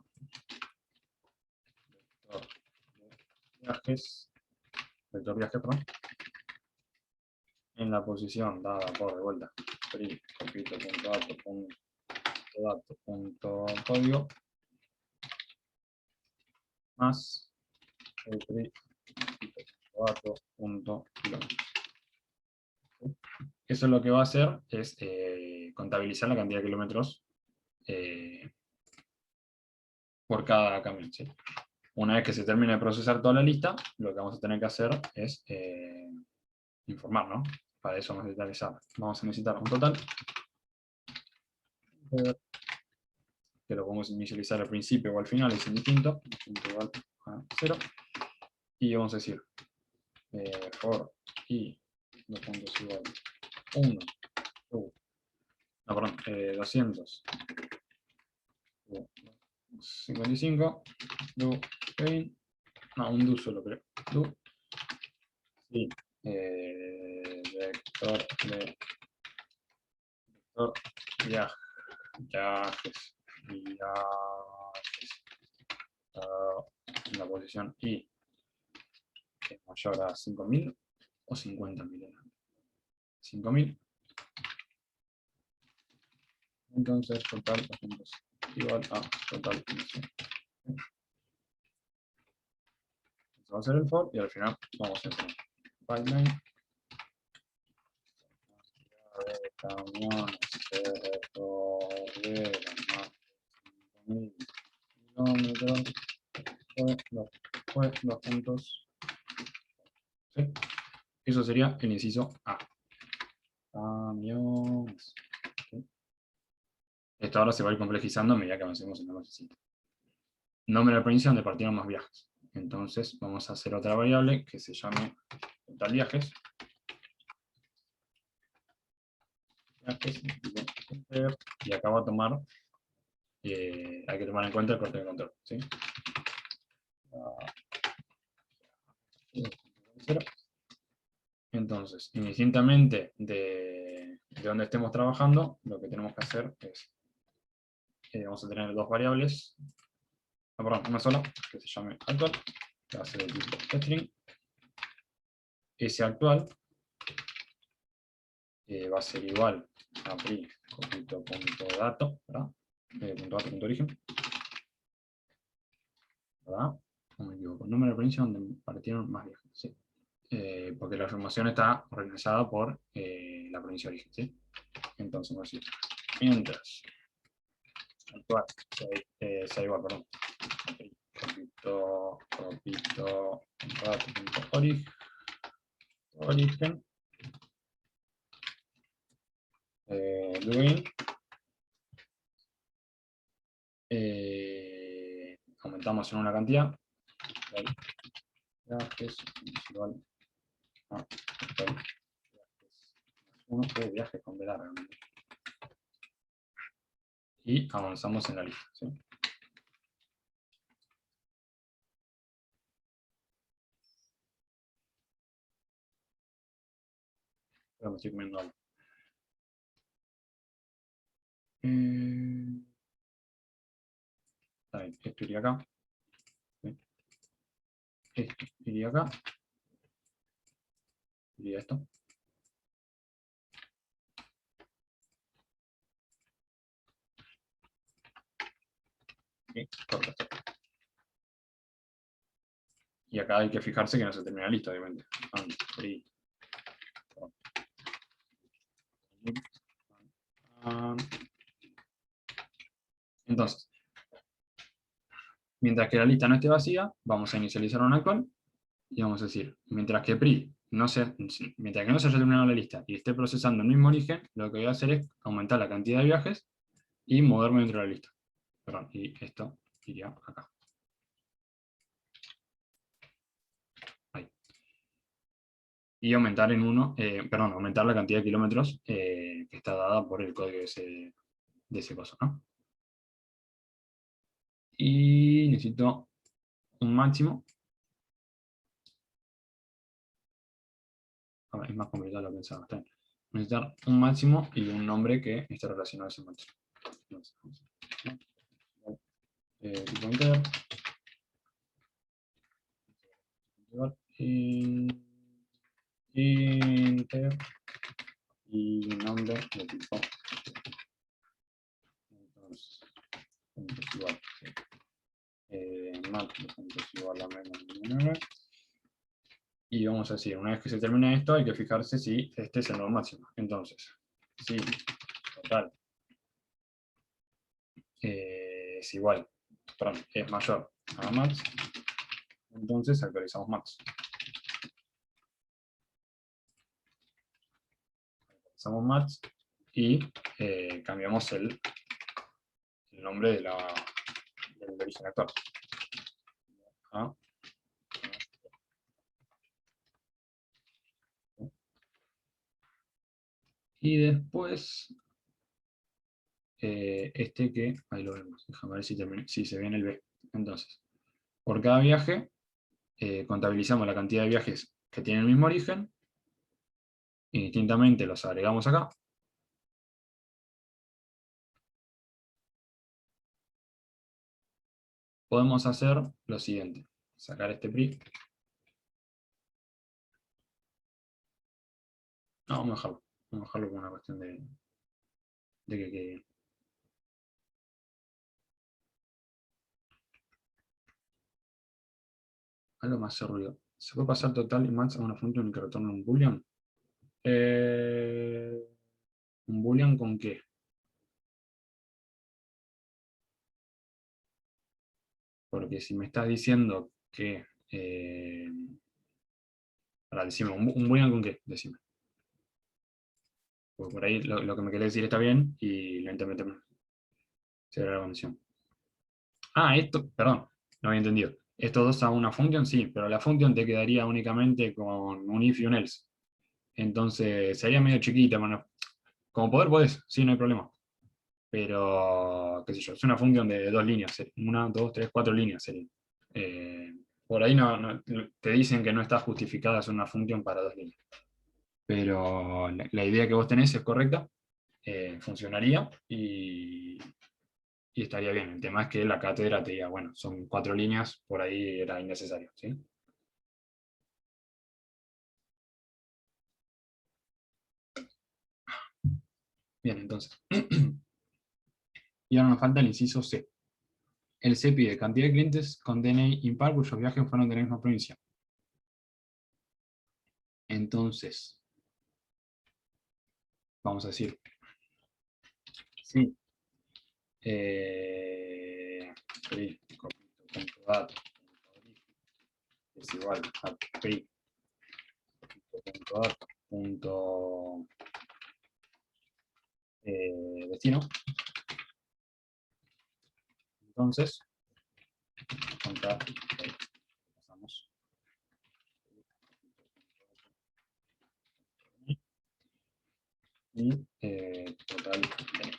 vector viaje, perdón, en la posición dada por de vuelta .dato.código más dato.kilómetros. Eso lo que va a hacer es contabilizar la cantidad de kilómetros por cada camión, ¿sí? Una vez que se termine de procesar toda la lista, lo que vamos a tener que hacer es informar, ¿no? Para eso vamos a necesitar un total, que lo podemos inicializar al principio o al final, es indistinto, igual a 0, y vamos a decir for i, 2 puntos igual 1, 200, 55, do, un do solo creo, do, y vector viajes, en la posición i es mayor a 5.000 o 50.000. 5.000. Entonces total igual a total. Eso va a ser el for y al final vamos a hacer pipeline de camiones que recorrieron más de 5.000 kilómetros fue los puntos. ¿Sí? Eso sería el inciso A. Camiones. ¿Sí? Esto ahora se va a ir complejizando a medida que avancemos en la basecita. Nombre de la provincia donde partieron más viajes. Entonces vamos a hacer otra variable que se llame total viajes. viajes, y acá va a tomar, hay que tomar en cuenta el corte de control, ¿sí? Entonces, indistintamente de donde estemos trabajando, lo que tenemos que hacer es, vamos a tener dos variables, perdón, una sola, que se llame actual, que va a ser el tipo string. Ese actual va a ser igual a pri.dato, ¿verdad? .dato.origen, ¿verdad? No me equivoco, número de provincia donde partieron más viajes, ¿sí? Porque la información está organizada por la provincia de origen, ¿sí? Entonces, vamos a decir, mientras actual sea igual, perdón, origen, doing, aumentamos en una cantidad, viajes igual a uno de viajes con B larga, y avanzamos en la lista, ¿sí? Pero me estoy comiendo algo. Está bien, esto iría acá. ¿Sí? Esto iría acá. Iría esto. Y corta esto. Y acá hay que fijarse que no se termina listo, obviamente. Entonces, mientras que la lista no esté vacía, vamos a inicializar una actual y vamos a decir, mientras que mientras que no se haya terminado la lista y esté procesando el mismo origen, lo que voy a hacer es aumentar la cantidad de viajes y moverme dentro de la lista. Perdón, y esto iría acá. Ahí. Y aumentar aumentar la cantidad de kilómetros que está dada por el código de ese coso, ¿no? Y necesito un máximo. Es más complicado de lo que pensaba. Está bien. Necesitar un máximo y un nombre que esté relacionado a ese máximo. Tipo inter. Inter. Y nombre de tipo. Entonces, puntos igual. Max puntos igual a menos. Y vamos a decir, una vez que se termine esto, hay que fijarse si este es el nuevo máximo. Entonces, si total es igual, perdón, es mayor a max, entonces actualizamos max. Actualizamos max y cambiamos el nombre del origen actual. Y después, ahí lo vemos, déjame ver si se ve en el B. Entonces, por cada viaje, contabilizamos la cantidad de viajes que tienen el mismo origen, y distintamente los agregamos acá. Podemos hacer lo siguiente, sacar este pri. No, vamos a dejarlo por una cuestión de que quede bien. Algo más hace ruido. ¿Se puede pasar total y max a una función que retorna un boolean? ¿Un boolean con qué? Porque si me estás diciendo que... ahora, decime, ¿un boolean con qué? Decime. Porque por ahí lo que me querés decir está bien y lo interpretemos. Será la condición. Esto, perdón, no había entendido. Estos dos a una función, sí, pero la función te quedaría únicamente con un if y un else. Entonces sería medio chiquita, bueno, como poder podés, sí, no hay problema. Pero, qué sé yo, es una función de 2 líneas, 1, 2, 3, 4 líneas sería. Por ahí te dicen que no está justificada, es una función para 2 líneas. Pero la idea que vos tenés es correcta, funcionaría y estaría bien. El tema es que la cátedra te diga, bueno, son 4 líneas, por ahí era innecesario, ¿sí? Bien, entonces. Y ahora nos falta el inciso C. El C pide cantidad de clientes con DNI impar cuyos viajes fueron de la misma provincia. Entonces, vamos a decir, sí, pri.dato es igual a pri.dato.destino. Entonces, contar, pasamos. Y total DNI.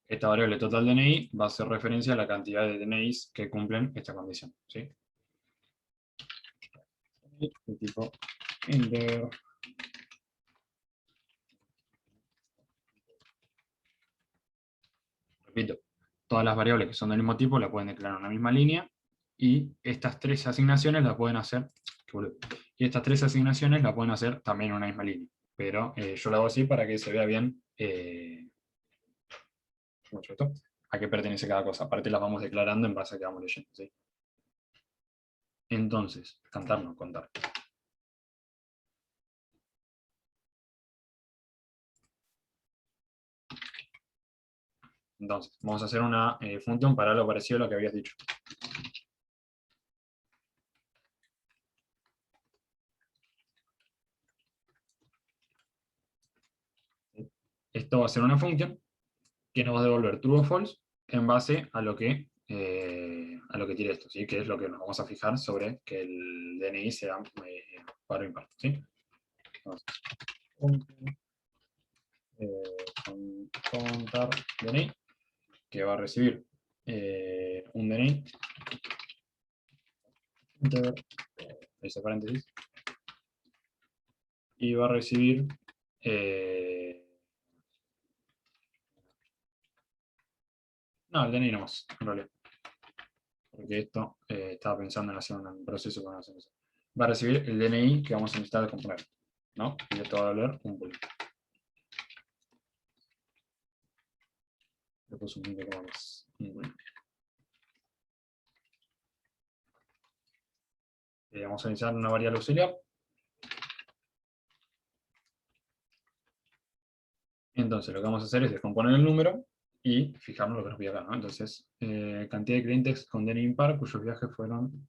Esta variable total DNI va a hacer referencia a la cantidad de DNIs que cumplen esta condición, ¿sí? Y de tipo integer. Repito, todas las variables que son del mismo tipo la pueden declarar en una misma línea, y estas 3 asignaciones la pueden hacer, también en una misma línea. Pero yo lo hago así para que se vea bien a qué pertenece cada cosa. Aparte las vamos declarando en base a que vamos leyendo, ¿sí? Entonces, contar. Entonces, vamos a hacer una función para algo parecido a lo que habías dicho. Esto va a ser una función que nos va a devolver true o false en base a lo que tire esto, ¿sí? Que es lo que nos vamos a fijar sobre que el DNI sea par o impar, ¿sí? Entonces, contar DNI, que va a recibir un DNI, ese paréntesis, y va a recibir no, el DNI nomás, en realidad. Porque esto estaba pensando en hacer un proceso con eso. Va a recibir el DNI que vamos a necesitar de componer, ¿no? Y esto va a valer un boolean. Le puse un punto más. Vamos a iniciar una variable auxiliar. Entonces lo que vamos a hacer es descomponer el número y fijarnos lo que nos pide acá, ¿no? Entonces, cantidad de clientes con DNI impar cuyos viajes fueron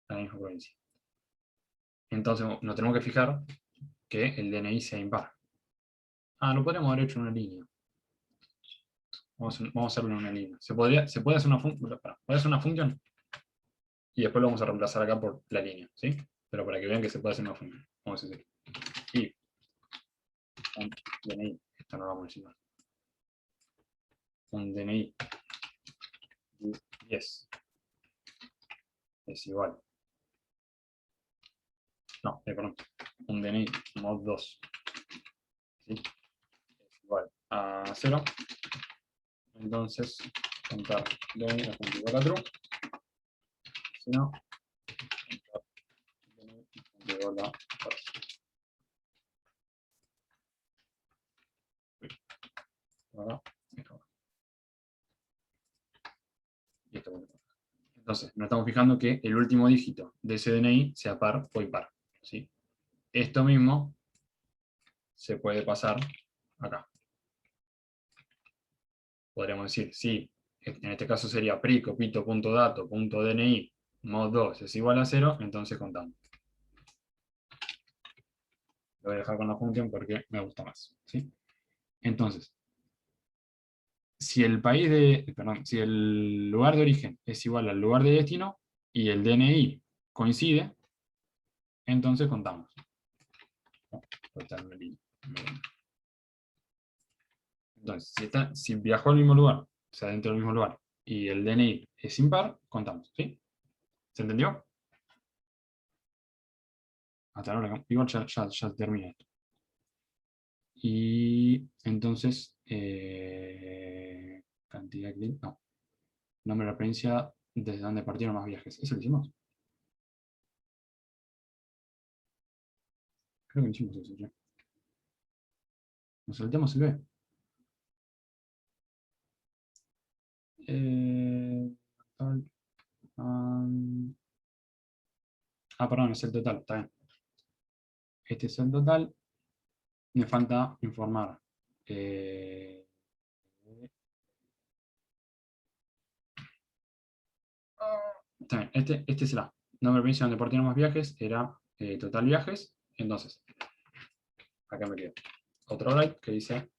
a la misma provincia. Entonces nos tenemos que fijar que el DNI sea impar. Lo podríamos haber hecho en una línea. Vamos a hacerlo en una línea. ¿Se puede hacer una función? ¿Puede hacer una función? Y después lo vamos a reemplazar acá por la línea, ¿sí? Pero para que vean que se puede hacer una función. Vamos a decir. Y un DNI, esto no lo vamos a decir más. Un DNI 10 es igual. No, perdón. Un DNI mod 2, ¿sí? Es igual a 0. Entonces, contar DNI es igual a true. Si no, contar DNI es igual a false. Ahora, y esto bueno. Entonces, nos estamos fijando que el último dígito de ese DNI sea par o impar, ¿sí? Esto mismo se puede pasar acá. Podríamos decir, si en este caso sería pri.dato.dni mod 2 es igual a 0, entonces contamos. Lo voy a dejar con la función porque me gusta más, ¿sí? Entonces, si el si el lugar de origen es igual al lugar de destino y el DNI coincide, entonces contamos. Entonces, si viajó al mismo lugar, o sea, dentro del mismo lugar, y el DNI es impar, contamos, ¿sí? ¿Se entendió? Hasta ahora, igual ya termina esto. Y entonces, cantidad de clics, no. Nombre de la provincia, desde donde partieron más viajes. ¿Eso lo hicimos? Creo que lo hicimos eso ya. Nos saltamos el B. Tal, perdón, es el total, está bien. Este es el total. Me falta informar. Está bien, este será. Nombre de provincia donde partieron más viajes era total viajes. Entonces, acá me queda otro like que dice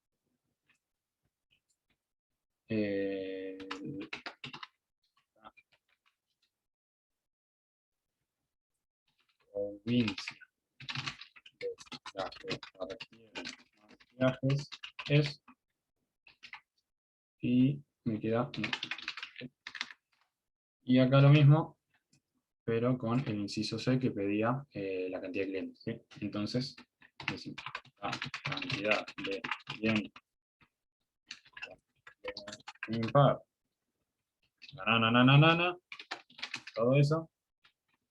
provincia de la que requieren más viajes es, y me queda, y acá lo mismo, pero con el inciso C que pedía la cantidad de clientes, ¿sí? Entonces, decimos, la cantidad de clientes impar, todo eso,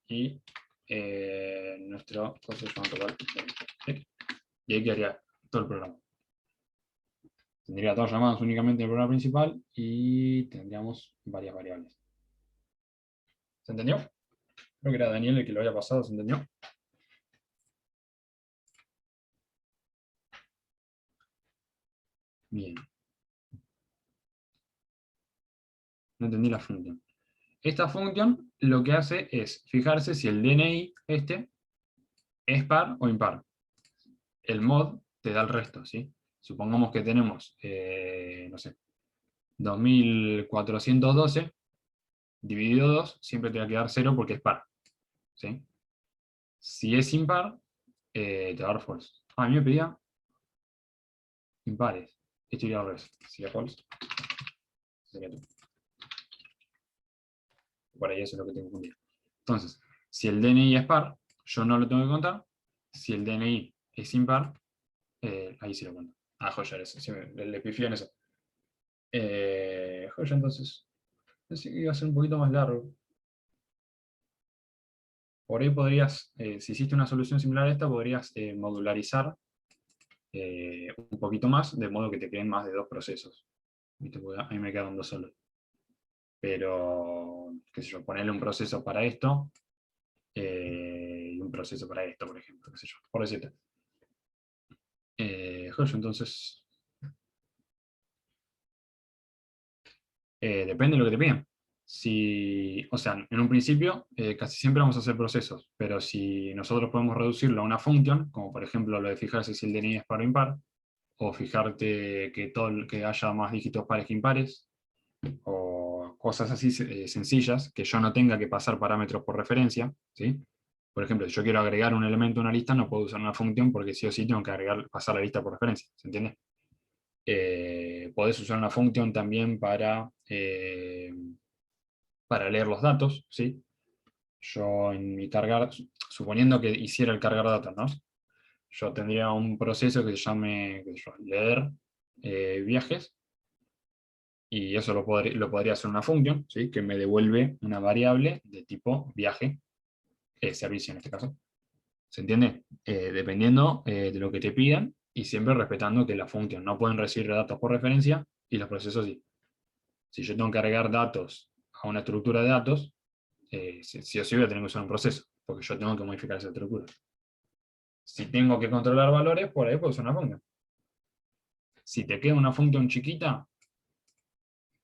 y nuestro costo de total, ¿sí? Y ahí quedaría todo el programa. Tendría dos llamadas únicamente en el programa principal y tendríamos varias variables. ¿Se entendió? Creo que era Daniel el que lo había pasado, ¿se entendió? Bien. No entendí la función. Esta función lo que hace es fijarse si el DNI es par o impar. El mod te da el resto, ¿sí? Supongamos que tenemos, no sé, 2412 dividido 2, siempre te va a quedar 0 porque es par, ¿sí? Si es impar, te va a dar false. A mí me pedía impares. Esto iría al revés. Si es false, sería tú. Por ahí eso es lo que tengo que confundir. Entonces, si el DNI es par, yo no lo tengo que contar. Si el DNI es impar, ahí sí lo cuento. Joya, eso. Sí, le pifié en eso. Joya, entonces. Pensé que iba a ser un poquito más largo. Por ahí podrías, si hiciste una solución similar a esta, podrías modularizar un poquito más, de modo que te queden más de dos procesos. ¿Viste? Porque a mí me quedan dos solos. Pero, qué sé yo, ponerle un proceso para esto y un proceso para esto, por ejemplo, qué sé yo, por decirte. Joya, entonces, depende de lo que te piden. Si, o sea, en un principio casi siempre vamos a hacer procesos, pero si nosotros podemos reducirlo a una función, como por ejemplo lo de fijarse si el DNI es par o impar, o fijarte que haya más dígitos pares que impares, o cosas así sencillas, que yo no tenga que pasar parámetros por referencia, ¿sí? Por ejemplo, si yo quiero agregar un elemento a una lista, no puedo usar una función porque sí o sí tengo que pasar la lista por referencia, ¿se entiende? Podés usar una función también para leer los datos, ¿sí? Yo en mi cargar, suponiendo que hiciera el cargar datos, ¿no? Yo tendría un proceso que se llame qué sé yo, leer viajes, y eso lo podría hacer una función, ¿sí? Que me devuelve una variable de tipo viaje, servicio en este caso. ¿Se entiende? Dependiendo de lo que te pidan, y siempre respetando que la función no pueden recibir datos por referencia, y los procesos sí. Si yo tengo que agregar datos a una estructura de datos, sí o sí voy a tener que usar un proceso, porque yo tengo que modificar esa estructura. Si tengo que controlar valores, por ahí puedo usar una función. Si te queda una función chiquita,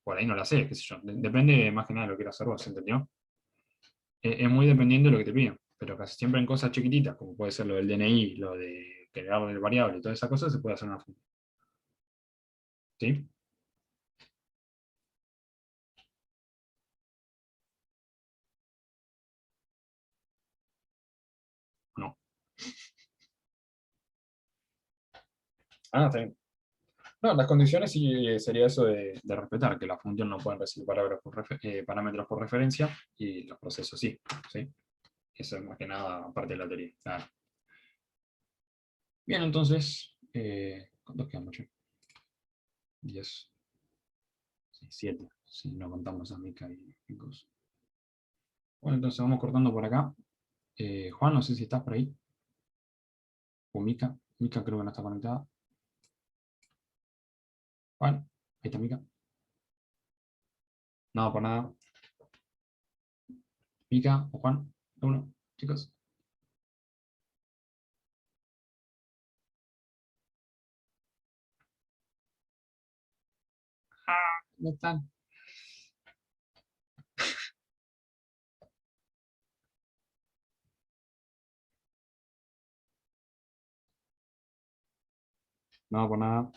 por ahí no la sé, qué sé yo. Depende más que nada de lo que quieras hacer vos, ¿entendió? Es muy dependiendo de lo que te piden, pero casi siempre en cosas chiquititas, como puede ser lo del DNI, lo de crear el variable y todas esas cosas, se puede hacer una función. ¿Sí? No. Está bien. No, las condiciones sí sería eso de respetar, que la función no pueden recibir parámetros por referencia y los procesos sí, ¿sí? Eso es más que nada parte de la teoría. Claro. Bien, entonces, ¿cuántos quedamos? 10, 7, si no contamos a Mica y Gus. Bueno, entonces vamos cortando por acá. Juan, no sé si estás por ahí. O Mica. Mica creo que no está conectada. Juan, ahí está Mica. No, por nada. Mica o Juan. Uno, chicos. ¿Dónde están? No, por nada.